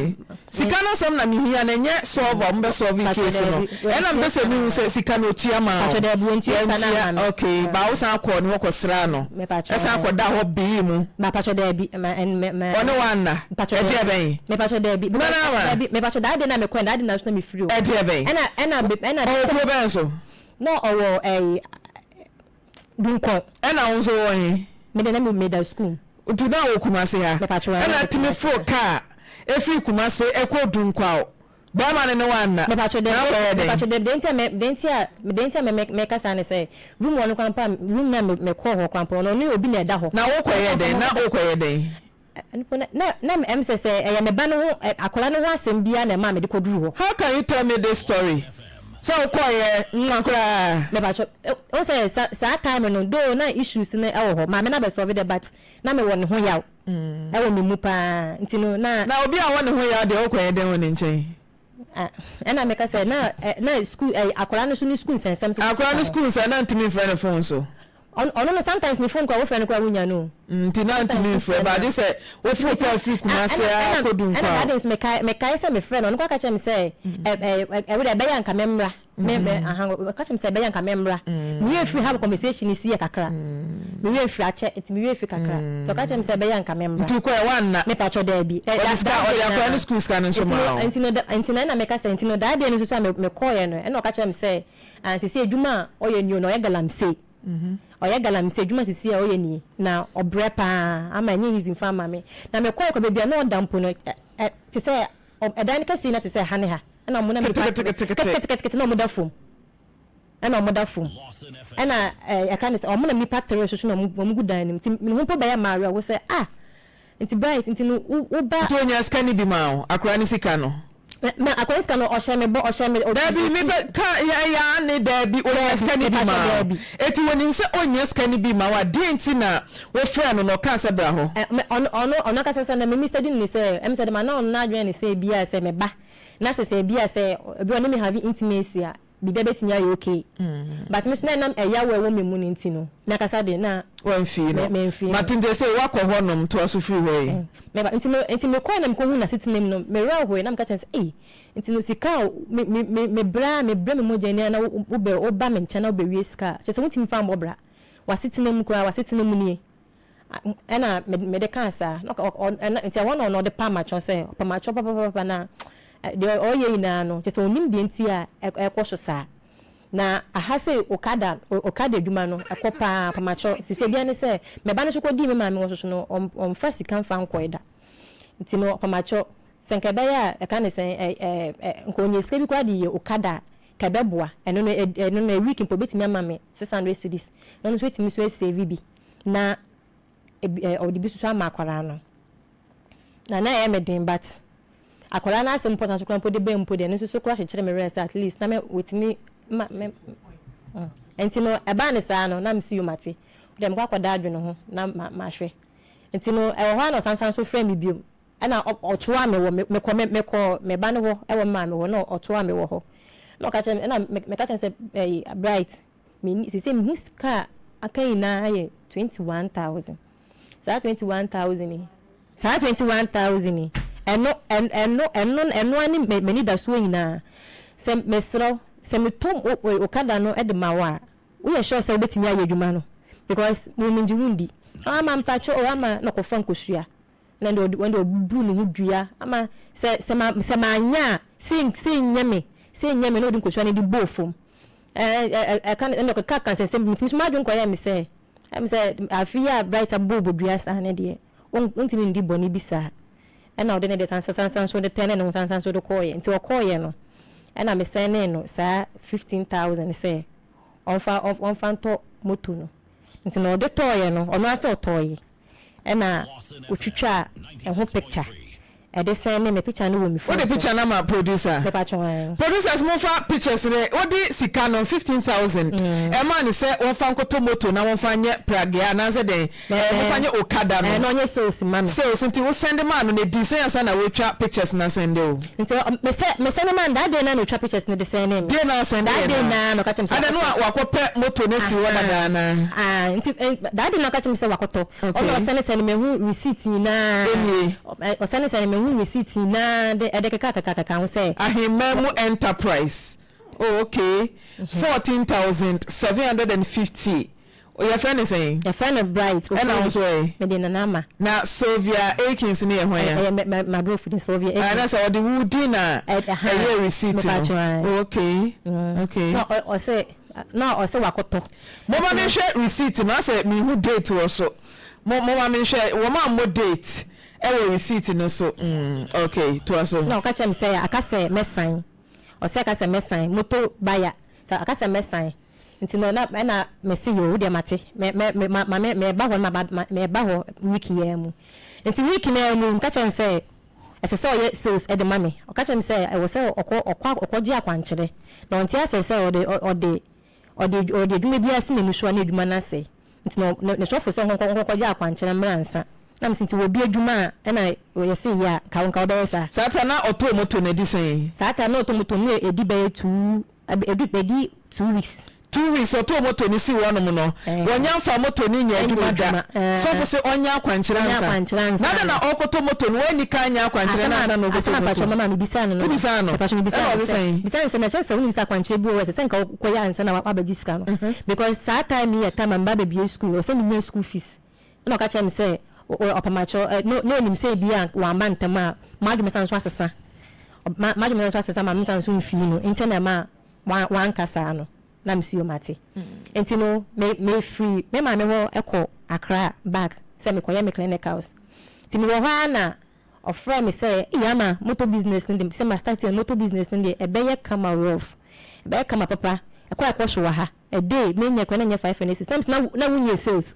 sika no sam na me hia na nye solve mo be solve case no e na me se mi se sika no tua ma patro da bu 2 years ka na okay ba o san akọ ne okosra no e san akọ da ho bi mu ba patro da bi me one one na e je ben me patro da bi me patro da na me ko da na so na me free o e je ben ena benso no owo dunko ena unzo won me de na me middle school nti na wo kumase ha ena timi fo ka efi kumase ekọ dunko a ba ma ne wanna me patro de dentia me kasa ne say room won kwampa room na me ko ho kwampa no ni obi na da ho na wo koye den na me say ya me ba no akola no ho asem bia na ma me de koduru ho. How can you tell me this story? So koye nwankura me ba cho o say sa time no do na issues na e wo ho ma me na be solve the but na me won ho yaw e wo me mu pa ntino na obi a won ho yaw de o koye den won nchen na me ka say na school akola no so ni school sensem so akola no school say na ntimi friend phone so no sometimes ni phone kwa wo friend kwa wunya no ntina ntimi friend ba dey say wo free kwa free kumase akodun kwa me kai say me friend no kwa ka che me say we dey be ya nka memra me catch him say be yanka memra me free have conversation is here kakra me free ache it me free kakra so catch him say be yanka memra to ko one na me pacho there bi that's that or the akwa school scan so ma antino na me ka say antino da dey no so me call ye no e no catch him say and say adwuma oye ni no ye galamse oye galamse adwuma sisi oye ni na Oyerepa ama nye his infama me na me call ko be bia no dampo no ti say edan ka si na ti say hane ha na mo na me ket na mo da fom na mo da fom na I can say o mo na mi pattern so na mo gudan nim ti me ho po ba ya Maria wo say nti bright nti no wo ba to nya scan bi ma akra ni sika no na akwa sika no o share me da bi me ka ya ne da bi o nya scan bi ma eti wonim se o nya scan bi ma wa de nti na wo friend no ka se bra ho ono ka se na me study ni say em say de ma na on na adwen ni say bia say me ba na say bia say bi oni me have intimacy a bi de betinya you okay but me na nam eya wo me mu ni nti no na kasa de na wan fi no matinde say wakọ honom to aso free hoye me ba nti me ko na me ko hu na sitinem no me ra hoye na me ka chen say nti no sika me bra me moja ni na wo ba me ncha na wo be wie sika che se mutimi fa mbobra wasitinem kura wasitinem ni na me de kansa no nti won no de pa macho say pa macho papa na de oye ina no che se onim de nti a ekwoso sa na ahase okada adwuma no akopa pamacho sisi bia ne se me ba ne so kodi me ma me wo so no on fa sika mfa nkoida nti no pamacho senka ba ya e ka ne sen nkonye sika bi kwa di okada ka beboa eno no week mpo betimi ama me 600 cedis no no so etimi so save bi na odi bi so ama akwara no na e me den but akwara na asem important so mpo de be mpo de no so kura hye me rest at least na me wetimi entino eba ne saa no na msi yumate dem kwa kwada adwene ho na mahwe entino e ho na sansan so frame biom ana otoa me wo me ba ne ho e wo ma me wo no otoa me wo ho no ka chem na me ka chem se bright me si se me huska akai na aye 21000 sa 21000 eno ani me ni da so nyina se mesro se me tom okada no e de mawa wo ye sure se obetimi aye adwuma no because mo minji wundi ama mtacho o ama no ko frankosua na ndo wende obu ni hudua ama se ma anya sin nyeme no di nkosua ni di bofom kan ndo ka se mitimi ma dun ko ya me se afia brighter bobo dua sa na de ontimi ndi boni bisa na ode ne de sansan so de tene no sansan so de koye nti o koye no na me sene no sa 15000 say on to moto no nti no de toye no ono ase otoye na otwitwa ho picture e de sene me picture no wo mi phone. What the picture na ma producer producers mo fa pictures ne odi sika no 15000 e ma ne se won fa nkoto moto na won fa nye pragia na se den won fa nye okada no no nye sales man sales nti wo send man no ne design asa na we twa pictures na send o nti me send man that day na no twa pictures ne de send me dey na send that day na no ka chem se ada no wakope moto ne si wona da na nti that day na ka chem se wakoto o send me hu receipt na o send me hu receipt na de kaka ho say Ahimemu Enterprise. Oh, okay. 14,750. Oh, your friend is saying? Your friend is bright. And also, Medina Nama. Now, Sylvia Akins near where? My bro for the Sylvia Akins. And that's all the wood dinner. A year receipt. Oh, okay. Okay. No, or say wakoto. Mama me share receipt. I say me who date also. Mama me share. Mama mo date. Ewe receipt no so okay to aso no ka chem say aka say mesan o say aka say mesan moto buyer so aka say mesan nti no na me see you de mate me ba ho me ba ho wiki ya mu nti wiki na mu ka chem say ese so ye sales e de mame o ka chem say e wo say okwaji akwankyere na nti ase say o de dwuma bia se na mu so na dwuma na say nti no ne sofo so kwaji akwankyere mransa na msinti wo bi adwuma na we say ya ka won ka obesa satana oto moto na di sen satana oto moto na edi be 2 weeks 2 weeks or to moto ni si wono mu no wonya fa moto ni nya adwuma da so for say onya akwankyere nsa na okoto moto no wani ka nya akwankyere nsa no go so pacho mama mi bisa no bisa no bisa se na chese woni bisa akwankyere bi wo se nka koya ansa na abaji sika no because that time here time mba be school o se mi nya school fees na ka cha mi say opamacho no nim say bia wa mantama madwuma san so asesa madwuma san so asesa ma mi san so mfi no intena ma wan kasa no na msi o mate entino me free me ma me ho eko Accra back say me koya me clinicals ti me wo ha na ofra me say yama motor business ndi say ma start your motor business ndi ebeye kama rough ebeye kama papa ekwa hwo ha a day me nya kwa na nya 5 and 6 times na wunye sales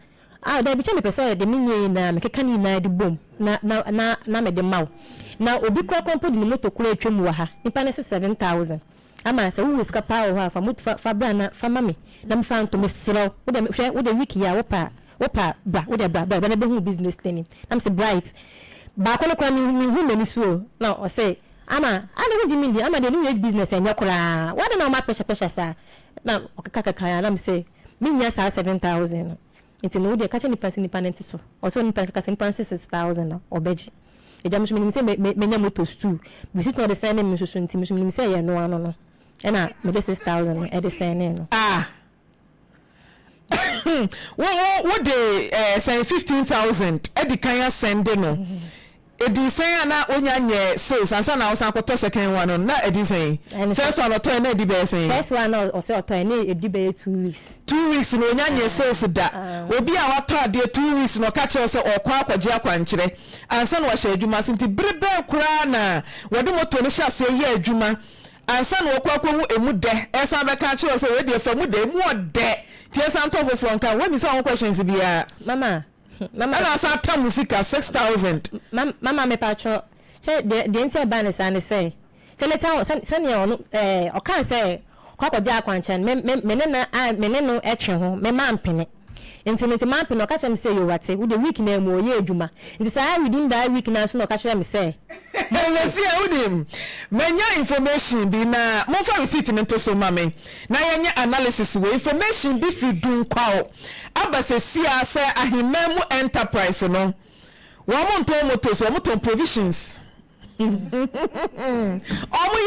da bi che me pese de menye na me keka ni na de bom na me de maw na obi kura kompo de motor kura atwam wa ha nipa ne 7,000 ama se wo ska pa o ha fa bra na fa mame na me fa nto me srew wo de week ya wo pa bra wo de bra na be hu business training na me se bright ba ko kwa mi hu mani so na o say ama ana wo jimi ndi ama de new business enya kura wo de na ma pressure sa na okaka na me say me nya sa 7,000 nti no de ka cha nipa nenti so o so nipa ka 6,000 obeji eja mso mi se me nya motos too we sit no the same me so nti mso mi se ye no ena me de 6,000 e de same no what the say 15,000 e di kan ya send no e di say na onya nye sales ansa na osan akoto second one na e di say first one oto na e di be say first one o say oto na e di be 2 weeks no onya nye sales da obi a wato ade 2 weeks no ka kire say okwa akwaje akwankyere ansa na wa hye adwuma sinti brebe kura na wode moto ne hye ase ye adwuma ansa na okwa akwu emu de esa be ka kire say we de fa mu de mu ode tie santo foforo nka we mi say questions bia mama ana sa ta musika 6,000 mama me patro che de ntia ba ne sa ne say che leta sane ono o kan say kwakoja akwanchan me ne no etwe ho me ma mpene nti ma mpene o ka chem say yo wate wo de week na mu oye adwuma nti say within that week na so no ka chere me say me see udim menya information bi na mo fa receipt nto so mame na yenya analysis we information bi fi dun kwao abase sia say ahimemu enterprise no wo mo nto motos wo mo ton provisions omo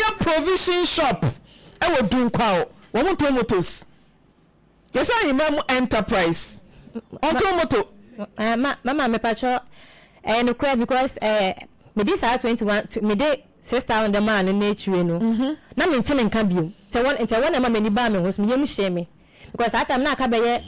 ya provision shop e wo dun kwao wo mo nto motos yes ahimemu enterprise onto moto mama me pacho no cry because me this 21 me dey 6,000 the man in nature no na me ntene nka bio te one ma mani ba me ho so me yem share me because that time na ka be ye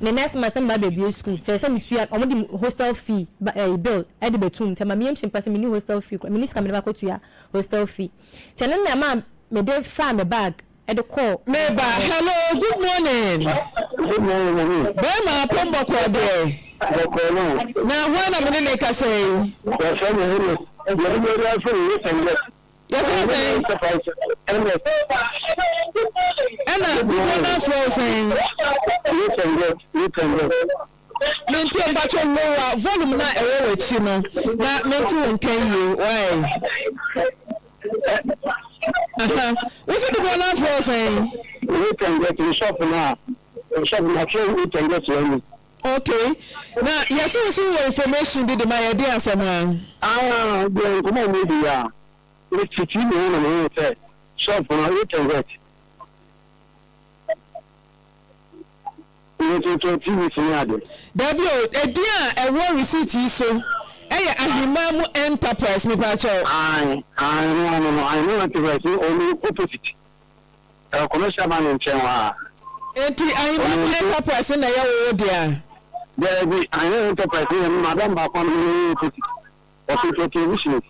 the next semester ma be school say me tuya omo di hostel fee bill e de betum te ma me yem shimpa se me ni hostel fee me ni ska me ba ko tuya hostel fee te na ma me dey fa me bag e de call neighbor hello good morning be ma pombo ko de na wana me ne ka say Anna, do you know what saying? Minti mbacho mowa volume na ewe chino na minti unken you why? What's it the one for saying? We can get to shop now. Shop now, we can get to okay. Now, yes, you information did my idea someone. The common media. It's 15 minutes. Shop now, we can get. Dabio, a dear, a war receipt so. Ahimamu enterprise, me pacho. I know enterprise only opposite. Commercial man in China. Ahimamu enterprise in the yawo dia. There be I know enterprise in Madam Bakon opposite.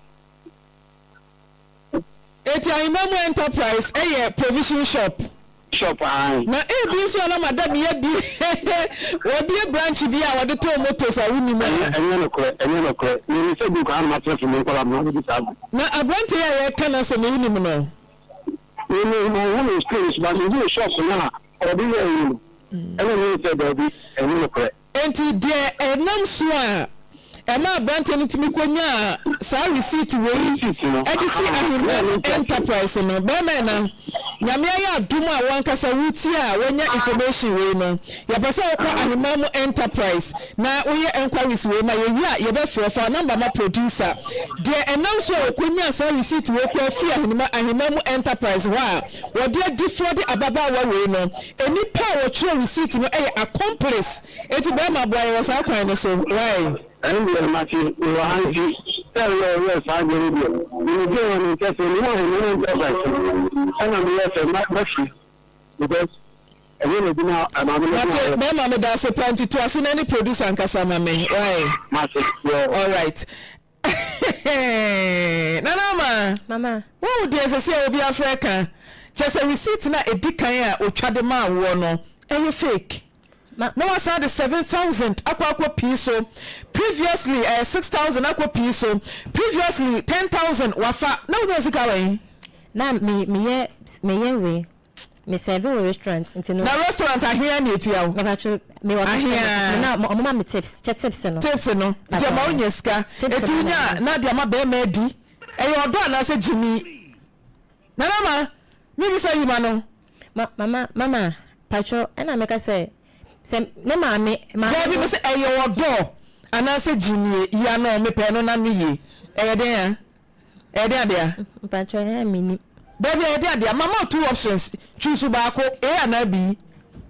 Ahimamu enterprise, provision shop. Na bi so na madam ye bi we bi branch bi a wode to motors a wuni ma enyo no kre ni se bu ka ma traffic mo kola mo bi sa na abrante ye kana so ni wuni mo no no space ba ni shop na o bi ye wuni enyo ni se ba bi enyo no kre enti de enam so a Ema brante ni timi konya sa receipt we edifi ahimem enterprise no be me na nyame ya adum a wankasa wuti a wonya information we no ya pese okwa ahimem enterprise na oye enquiries we ma ye wi a ye be for number ma producer de enam so konya sa receipt we kwa fi ahimem enterprise wa wo de defraud ababa wa we no eni pa wo tro receipt no accomplice eti be ma boy wo sa kwan no so why and we are matching Rohanji, tell your five million. You go on and get a new and I'm left a much because I really do not. I'm a that's a plenty to us in any producer and Cassama. Right, all right. Nana, Mama, what would you say will be Africa? Just a receipt na a dikaya or Chadema wono, and you fake. No, I saw the 7,000 aqua piso. Previously, 6,000 aqua piso. Previously, 10,000 wafa. No, there's a going. Now, me serve a restaurant. Now, restaurant, I hear me to you. I hear now, Mamma tips, tips, no. Diamonieska, Etunia, Nadia, my bear medi. And your brother, I said, Jimmy. Nana, maybe say you, Mano. Mama, Pacho, and I make a say. Ne maame be say eyo odo anase Jimmy ya no me pe no na niye den dia mpacho ya mini baby dia mama two options choose baako a na b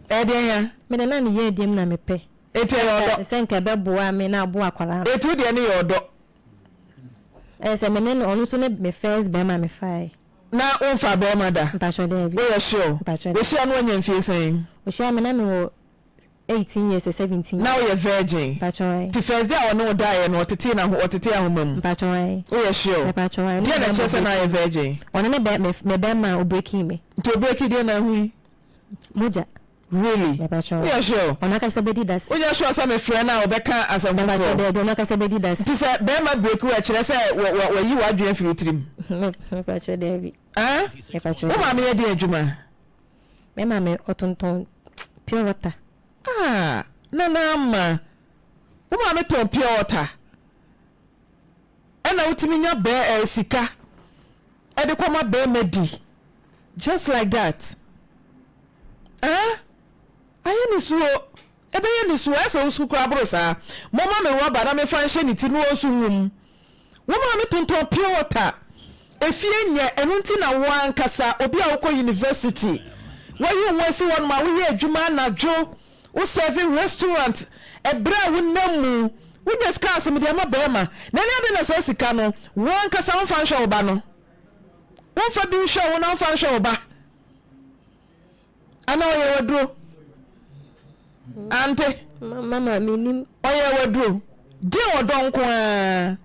den ya me na niye dem na me pe eti odo senka be boa me na bo akwara eti de ne odo se me no onu so ne me first be ma me fai na onfa be ma da mpacho dey we sure we sure no anya mfie sen we sure me na me 18 years or 17. Now you're virgin. Pachoy. The first day I know die and what to tea and what to tea home. Pachoy. Oh, yeah, sure. Pachoy. Dear, the chest and I are virgin. One of me, me bema will break me. To break it, dear, we. Moja. Really? Pachoy. Yeah, sure. On a casabedi does. Oh, yeah, sure. Some friend now, Becca, as a member of the Donacasabedi does. This is Bema break, which I say, where you are doing for you trim. Pachoy, David. Ah? Pachoy. Oh, mammy, dear Juma. Mamma, Otonton, pure water. Ah, nana amma. Uma me ton pure water. Ena utiminya be sika. E de kwama be medi. Just like that. Ah? Aye ni suo. Ebe ye ni suo ese usu kwa brosa. Mama me wa bana me fanhye ni ti no osu wum. Uma me ton pure water. Efie nye enu nti na wan kasa obi a woko university. Why you wasi won ma wo ye adwuma na dwo. We serving restaurant ebra wo namu wo nya scarce me de ma bema na ne ade na so sika no won kasa won fan show ba no won fa bi show won fan show ba ana oye wadro ante mama minim oye wadro de odon ko a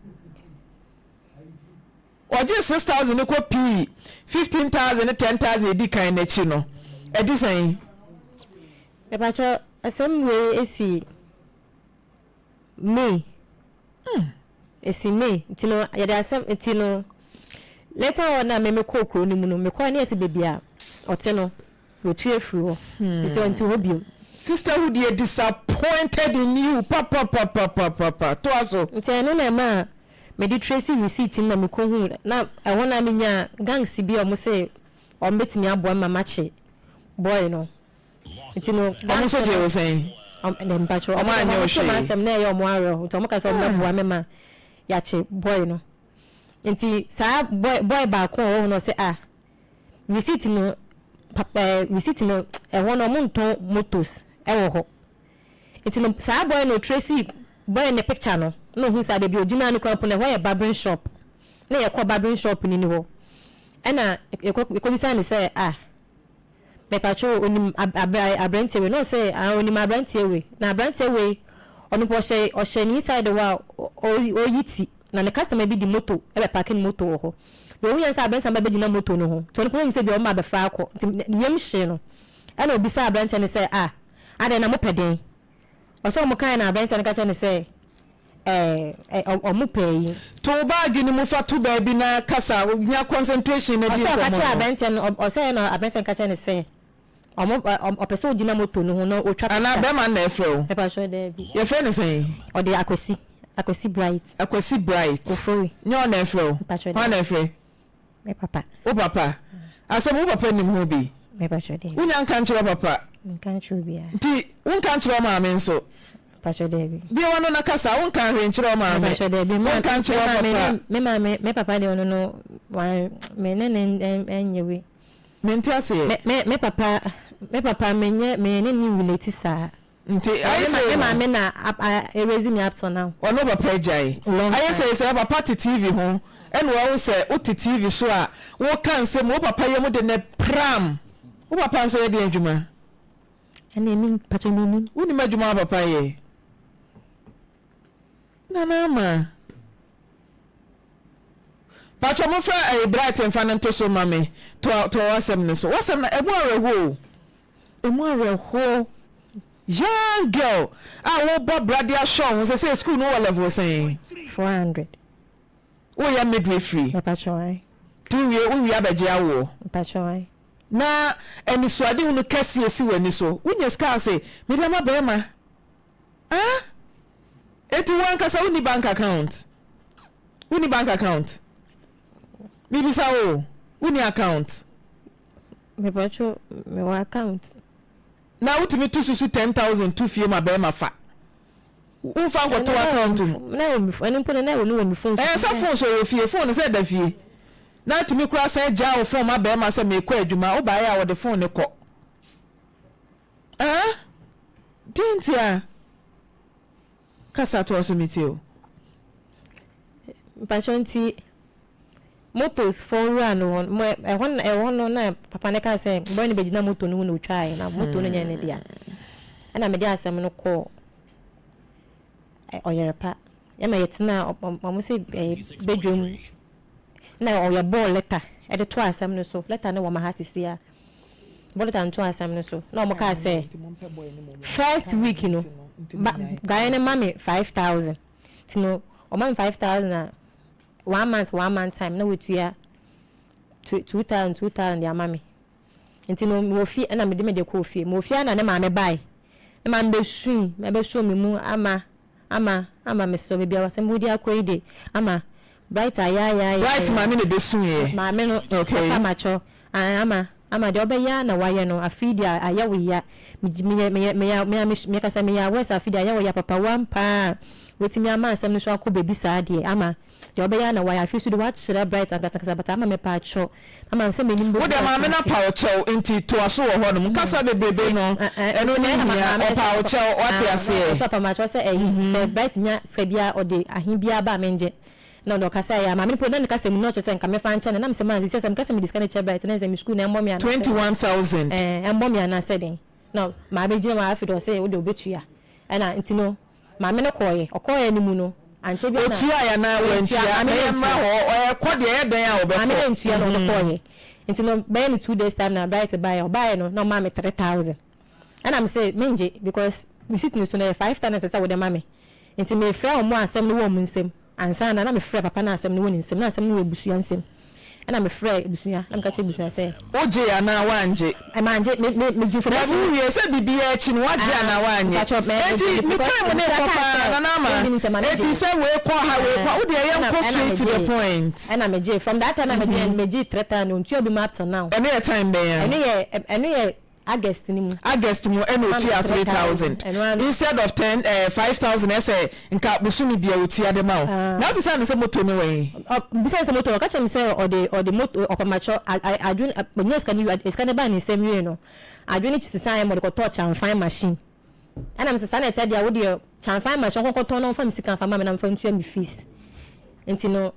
oje 6,000 ko p 15,000 10,000 di kan na chi no e di san e ba cho asem we esi me esi me tino ya da asem tino later on na me kokro ni mu no me kwa na esi bebia otino we tu efru so until hobium sisterhood is disappointed in you papa to aso nteno na ma me di tracy receipt na me ko hu na e wona me nya gangs bi o mo say o mbetimi abo mama che boy no ntino I'm so je saying dem pacho o ma nya o she masem na ye o mo aro to mo ka so mo boa me ma ya che boy no nti sa boy ba ko o no say receipt no receipt no e wono mo nton motos e wo ho nti sa boy no tracy boy ne picture no hu sa de bi ogina no kwa pone why barbering shop na ye ko barbering shop ni wo ena e ko bi sa ni say me pacho onim abrante we no say onim abrante we na abrante we onu po she o she ni inside the wa o yiti na the customer bi di moto e be parking moto ho no wi say abrante be gina moto no ho to no po say bi o ma be fa akọ yem she no e na obi say abrante ni say ade na mo peden o so mo kan na abrante ni ka che ni say o mo pay to bag ni mo fa to ba bi na kasa nya concentration na bi ko mo o say ka che abrante o say na abrante ka che ni say o person ogina moto no ho no o twa ana be man na efre o e pa sure dey bi ye fe ni say o de akwesi Akwesi bright. Ofori. Nyo na efro. Ho na efre. Me papa. O papa. Asem wo papa nim ho bi. Me pacho de. Unya nka nchiro papa. Nka nchiro bia. Ti unka nchiro maame nso. Pacho de bi. Bi wono na kasa unka hwe nchiro maame. Pacho de bi. Unka nchiro papa. Me maame me papa de ono no me ne enyewe. Me ntiase. Me papa me ne ni relate sa. Nti I say maame na erase me up to now. Ono papa ejai. I say papa ti TV ho. En wo say o ti TV so a wo kan say mo papa yemu de ne pram. Wo papa so ye de adwuma. Ene mi pacho mi. Wo ni madwuma papa ye. Na ma. Pacho mo fra e bright en fan nto so mame. To wasem ne so. Wasem na emu areho. Emu areho. Young girl, I will Bob Bradia show. Say school no level saying 400. Oh, yeah, midwifery. Pachoy. 2 years, we have a jaw. Pachoy. Na, and so I didn't catch you see when you saw. When your scar say, Madame Burma. Ah? 81 cause only bank account. Uni bank account. Maybe so. Uni account. Me pacho, me account. Na utimi tu susu 10,000 tu fie ma be ma fa. Wo fa ko to account mu. Na wo mi fo, eni po na wo mi phone. Sa phone so wo fie, phone se da fie. Na timi kura se ja wo phone ma be ma se me kwa adwuma, wo ba ya wo de phone ne ko. Ah? Dintia. Kasa to so mitio. Pachonti motos for run one mo e won na papa ne ka say boy ne begina moto no no twa na moto no nya ne dia na me dia asem no ko Oyerepa ya ma yetina mo say bedroom na o ya ball letter e de to asem no so letter no wo ma hatisia bulletin to asem no so na mo ka say first week you know guy ne mame 5,000 tino o mame 5,000 1 month time na wetu ya 2,000 ya mami nti no mo fi na me de ko fi mo fi na ne ma me bai na ma be sun me be so me mu ama me so be bia wasem budi akoide ama bright ya right ma me be sun ye ma me no okay papa macho ama de obeya na waye no afidi aya we ya me kasa me ya wesa afidi aya we ya papa wampa wetimi ama asem no so akobebi sa de ama de obeya na waye afi so de what should bright and kasa but ama me pa cho ama se me nimbo wo de ma me na pa ocho nti to aso wo ho no kasa bebebe no eno ne ya pa ocho what ya say so papa macho se se bright nya se bia ode ahibia ba menje no no kasa ya mama nipo na kasa mu no chese nka me fa nche na me se manzi se me kasa me discount che bright na se me school na embo me ana 21,000 embo me ana se no ma be gina ma afi do se wo de obetua na ntino ma me no okoye ni mu no anche bi na otua ya na wentua me ma ho kode e den a obeko ma me ntua no okoye ntino be ni 2 days time na bright buy no ma me 3,000 and I'm say menje because we sit in so na 5,000 say wo de ma me ntino me frɛ omo asɛm no wo mu nsɛm ansa na me frɛ papa na asɛm no wo nsɛm na asɛm no wo busua nsɛm na me frɛ busua na me ka che busua sɛ oje ya na wanje manje me ji for that we say bibia echi no waje ya na wanye enti me time ne papa na ma enti say we kwa ha we kwa wo de ye nko straight to the point and me je from that time me je 3,000 until be up to now any time be any August mu eno tua 3,000 instead of 5,000 say nka busumi bia otua de ma na bisa no se moto ne we bisa se moto ka chem say o de moto opamacho adwun eska ne ba ni sem wie no adwun chi sisan mo de ko touch and find machine ana me sisan na tia dia wo de chan find machine ko to no fa mi sika fa ma me na fa ntua mi fees enti no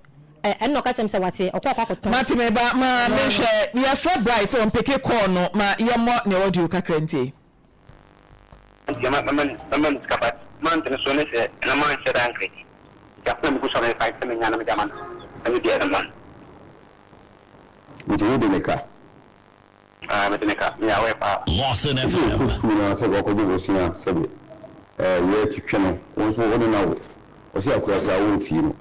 no ka chem say wate okwa mati me ba ma me hwe we are for bright on peke call no ma ye mo ne audio ka krenti ya man skapat man tene so ne se na man se dan kreti ya ko mi ku so me fa se me nyana me jaman ani dia man mi de neka me de neka ya we pa Lawson FM mi na se ko do sina se ye tikwe no won so won na wo o se akura sa wo fi no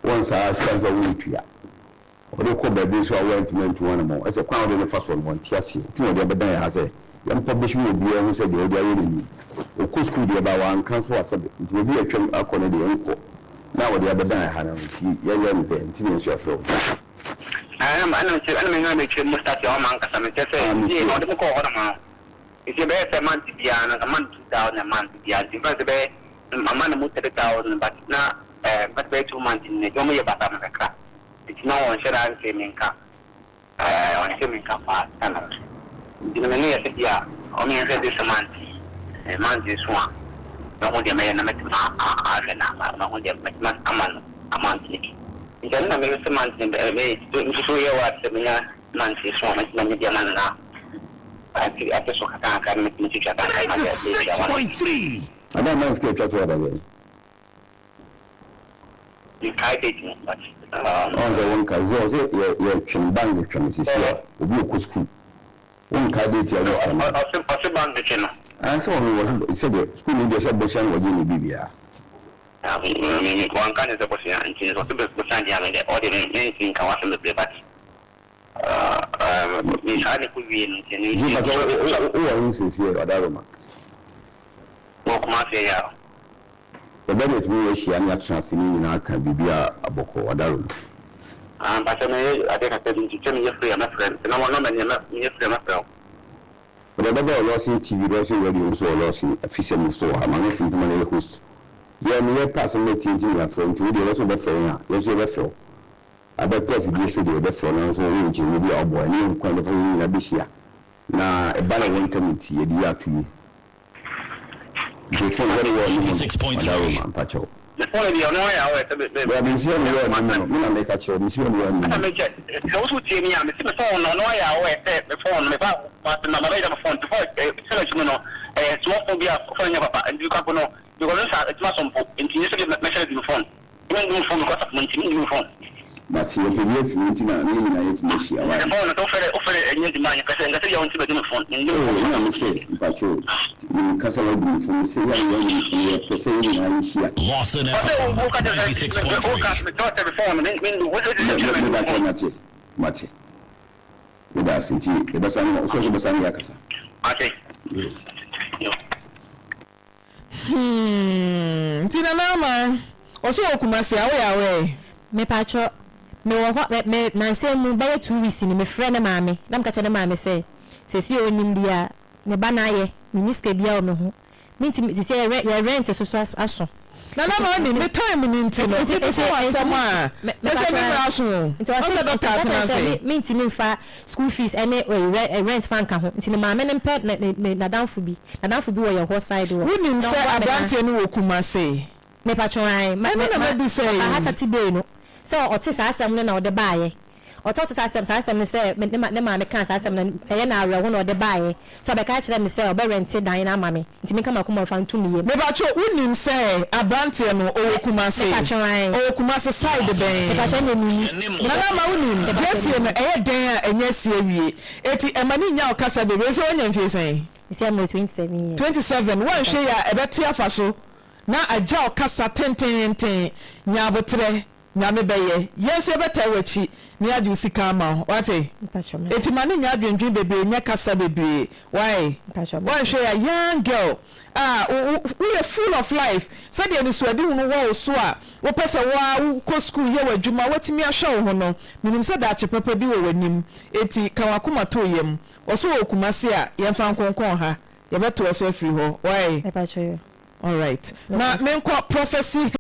once I shall go with you. Or the cover this I went to one more. As a crowd in the first one, Tiasi, Timo de Badan has a young publishing will be able to say the other enemy. Or could school about one council as it will be a train according to the uncle. na wo de abedan ha na ye me be nti ne so afro I'm going to start your man because I'm just saying, you know, the call on if you bear a month to be a month 2,000 a month to be a different bay, a man moved to the 1,000, but now, but by 2 months in the Jomi about America. It's no one should I say, Minka, on swimming camp. In the many city, only this a month is one. No one may not make a month. Jangan ambil semangat ni, itu ya wat sebenarnya nanti semua macam ni dia mana. Aku suka kan mesti cakap kan ada dia. 6.3. Ada mas ke cakap ada ni. Di kait itu. On se won ka zo ya chimban de chim sisi obi okusku. Won ka de ti ya wo kan. Ase ban de chino. Anse won wo se de school ni de se bo shan wo ni bibia. One kind of the position, and she's also the ordinary in Kawasan the debate. Miss Hadi could be in sincere, Adaroma. Mokumasia. The benefit me, she and your chance in our can be a boko, Adaroma. But I think I said to tell me your free, my friend, and I want to know your free myself. But I never lost in TV, also radio, so lost in Afisem, so I'm a Frimpomaa host. Yeah, me person meeting your friend to the also be friend. Yes, you be friend. I bet if you should be friend, so we will be our boy. You kind of in a bishia. Na a banner won't come to you, dear to you. Before very well, 86.3. Pacho. The phone is on my hour. Well, Miss Young, make a show, Miss Young. Those who see me, I'm the phone on my hour, the phone, the number of the phone to selection. So be a phone and you can't know. You will not have a class on book and you get measured in phone. You won't go from because of maintaining phone. But you can live in it, Miss Young. The phone offer any demand because I want to be the phone. No, say, but you Castle from say, you're saying, I'm here. Lawson FM 96.3. Mate. With us, the best social Basaniakasa. Okay. Tina nama oso okumasi awe me patro me wo me na say mu ba 2 weeks ni me frɛ ne maame na mka kyɛ ne maame sɛ si onim dia ne ba na ye minister bia o me ho minti si say rent so aso na nama ni me time ni nti no sama say me aso nti o say doctor atena say minti me fa school fees ene rent fan ka ho nti ne maame ne pɛ na danfo bi wo your horse side wo wonim sɛ abrantie no okumasi me patro ai na be say asati dey no so ote sa asem no na ode baaye ote sa asem say ne ma me kan sa asem na eye na awe ho na ode baaye so be ka kire me say obe rent dan na mame nti me kama kuma fa ntumi ye me patro wonim sɛ abrantie no okumasi okumasi side ben patro ne ni na ma wonim jesie no eye den a enye sie wie eti emani nya okasa bebe sɛ wonya mfie sɛn isi am 27 years 27 wan hwe ya ebeti afa so na agya okasa tenten nya abotre nya me beye yesu ebeta wachi ni adu sika ma wate eti mane nya adwendwen bebe nya kasa bebe why wan hwe ya young girl we are full of life said you so adi hunu wo so a wo pese wo ko school ye wadwuma watimi ahwe wo no minim se da chepepe bi wo wanim eti kan wakoma to yem oso okumase a yemfa nkonkon ha yebeto oso afiri ho why all right na menko prophecy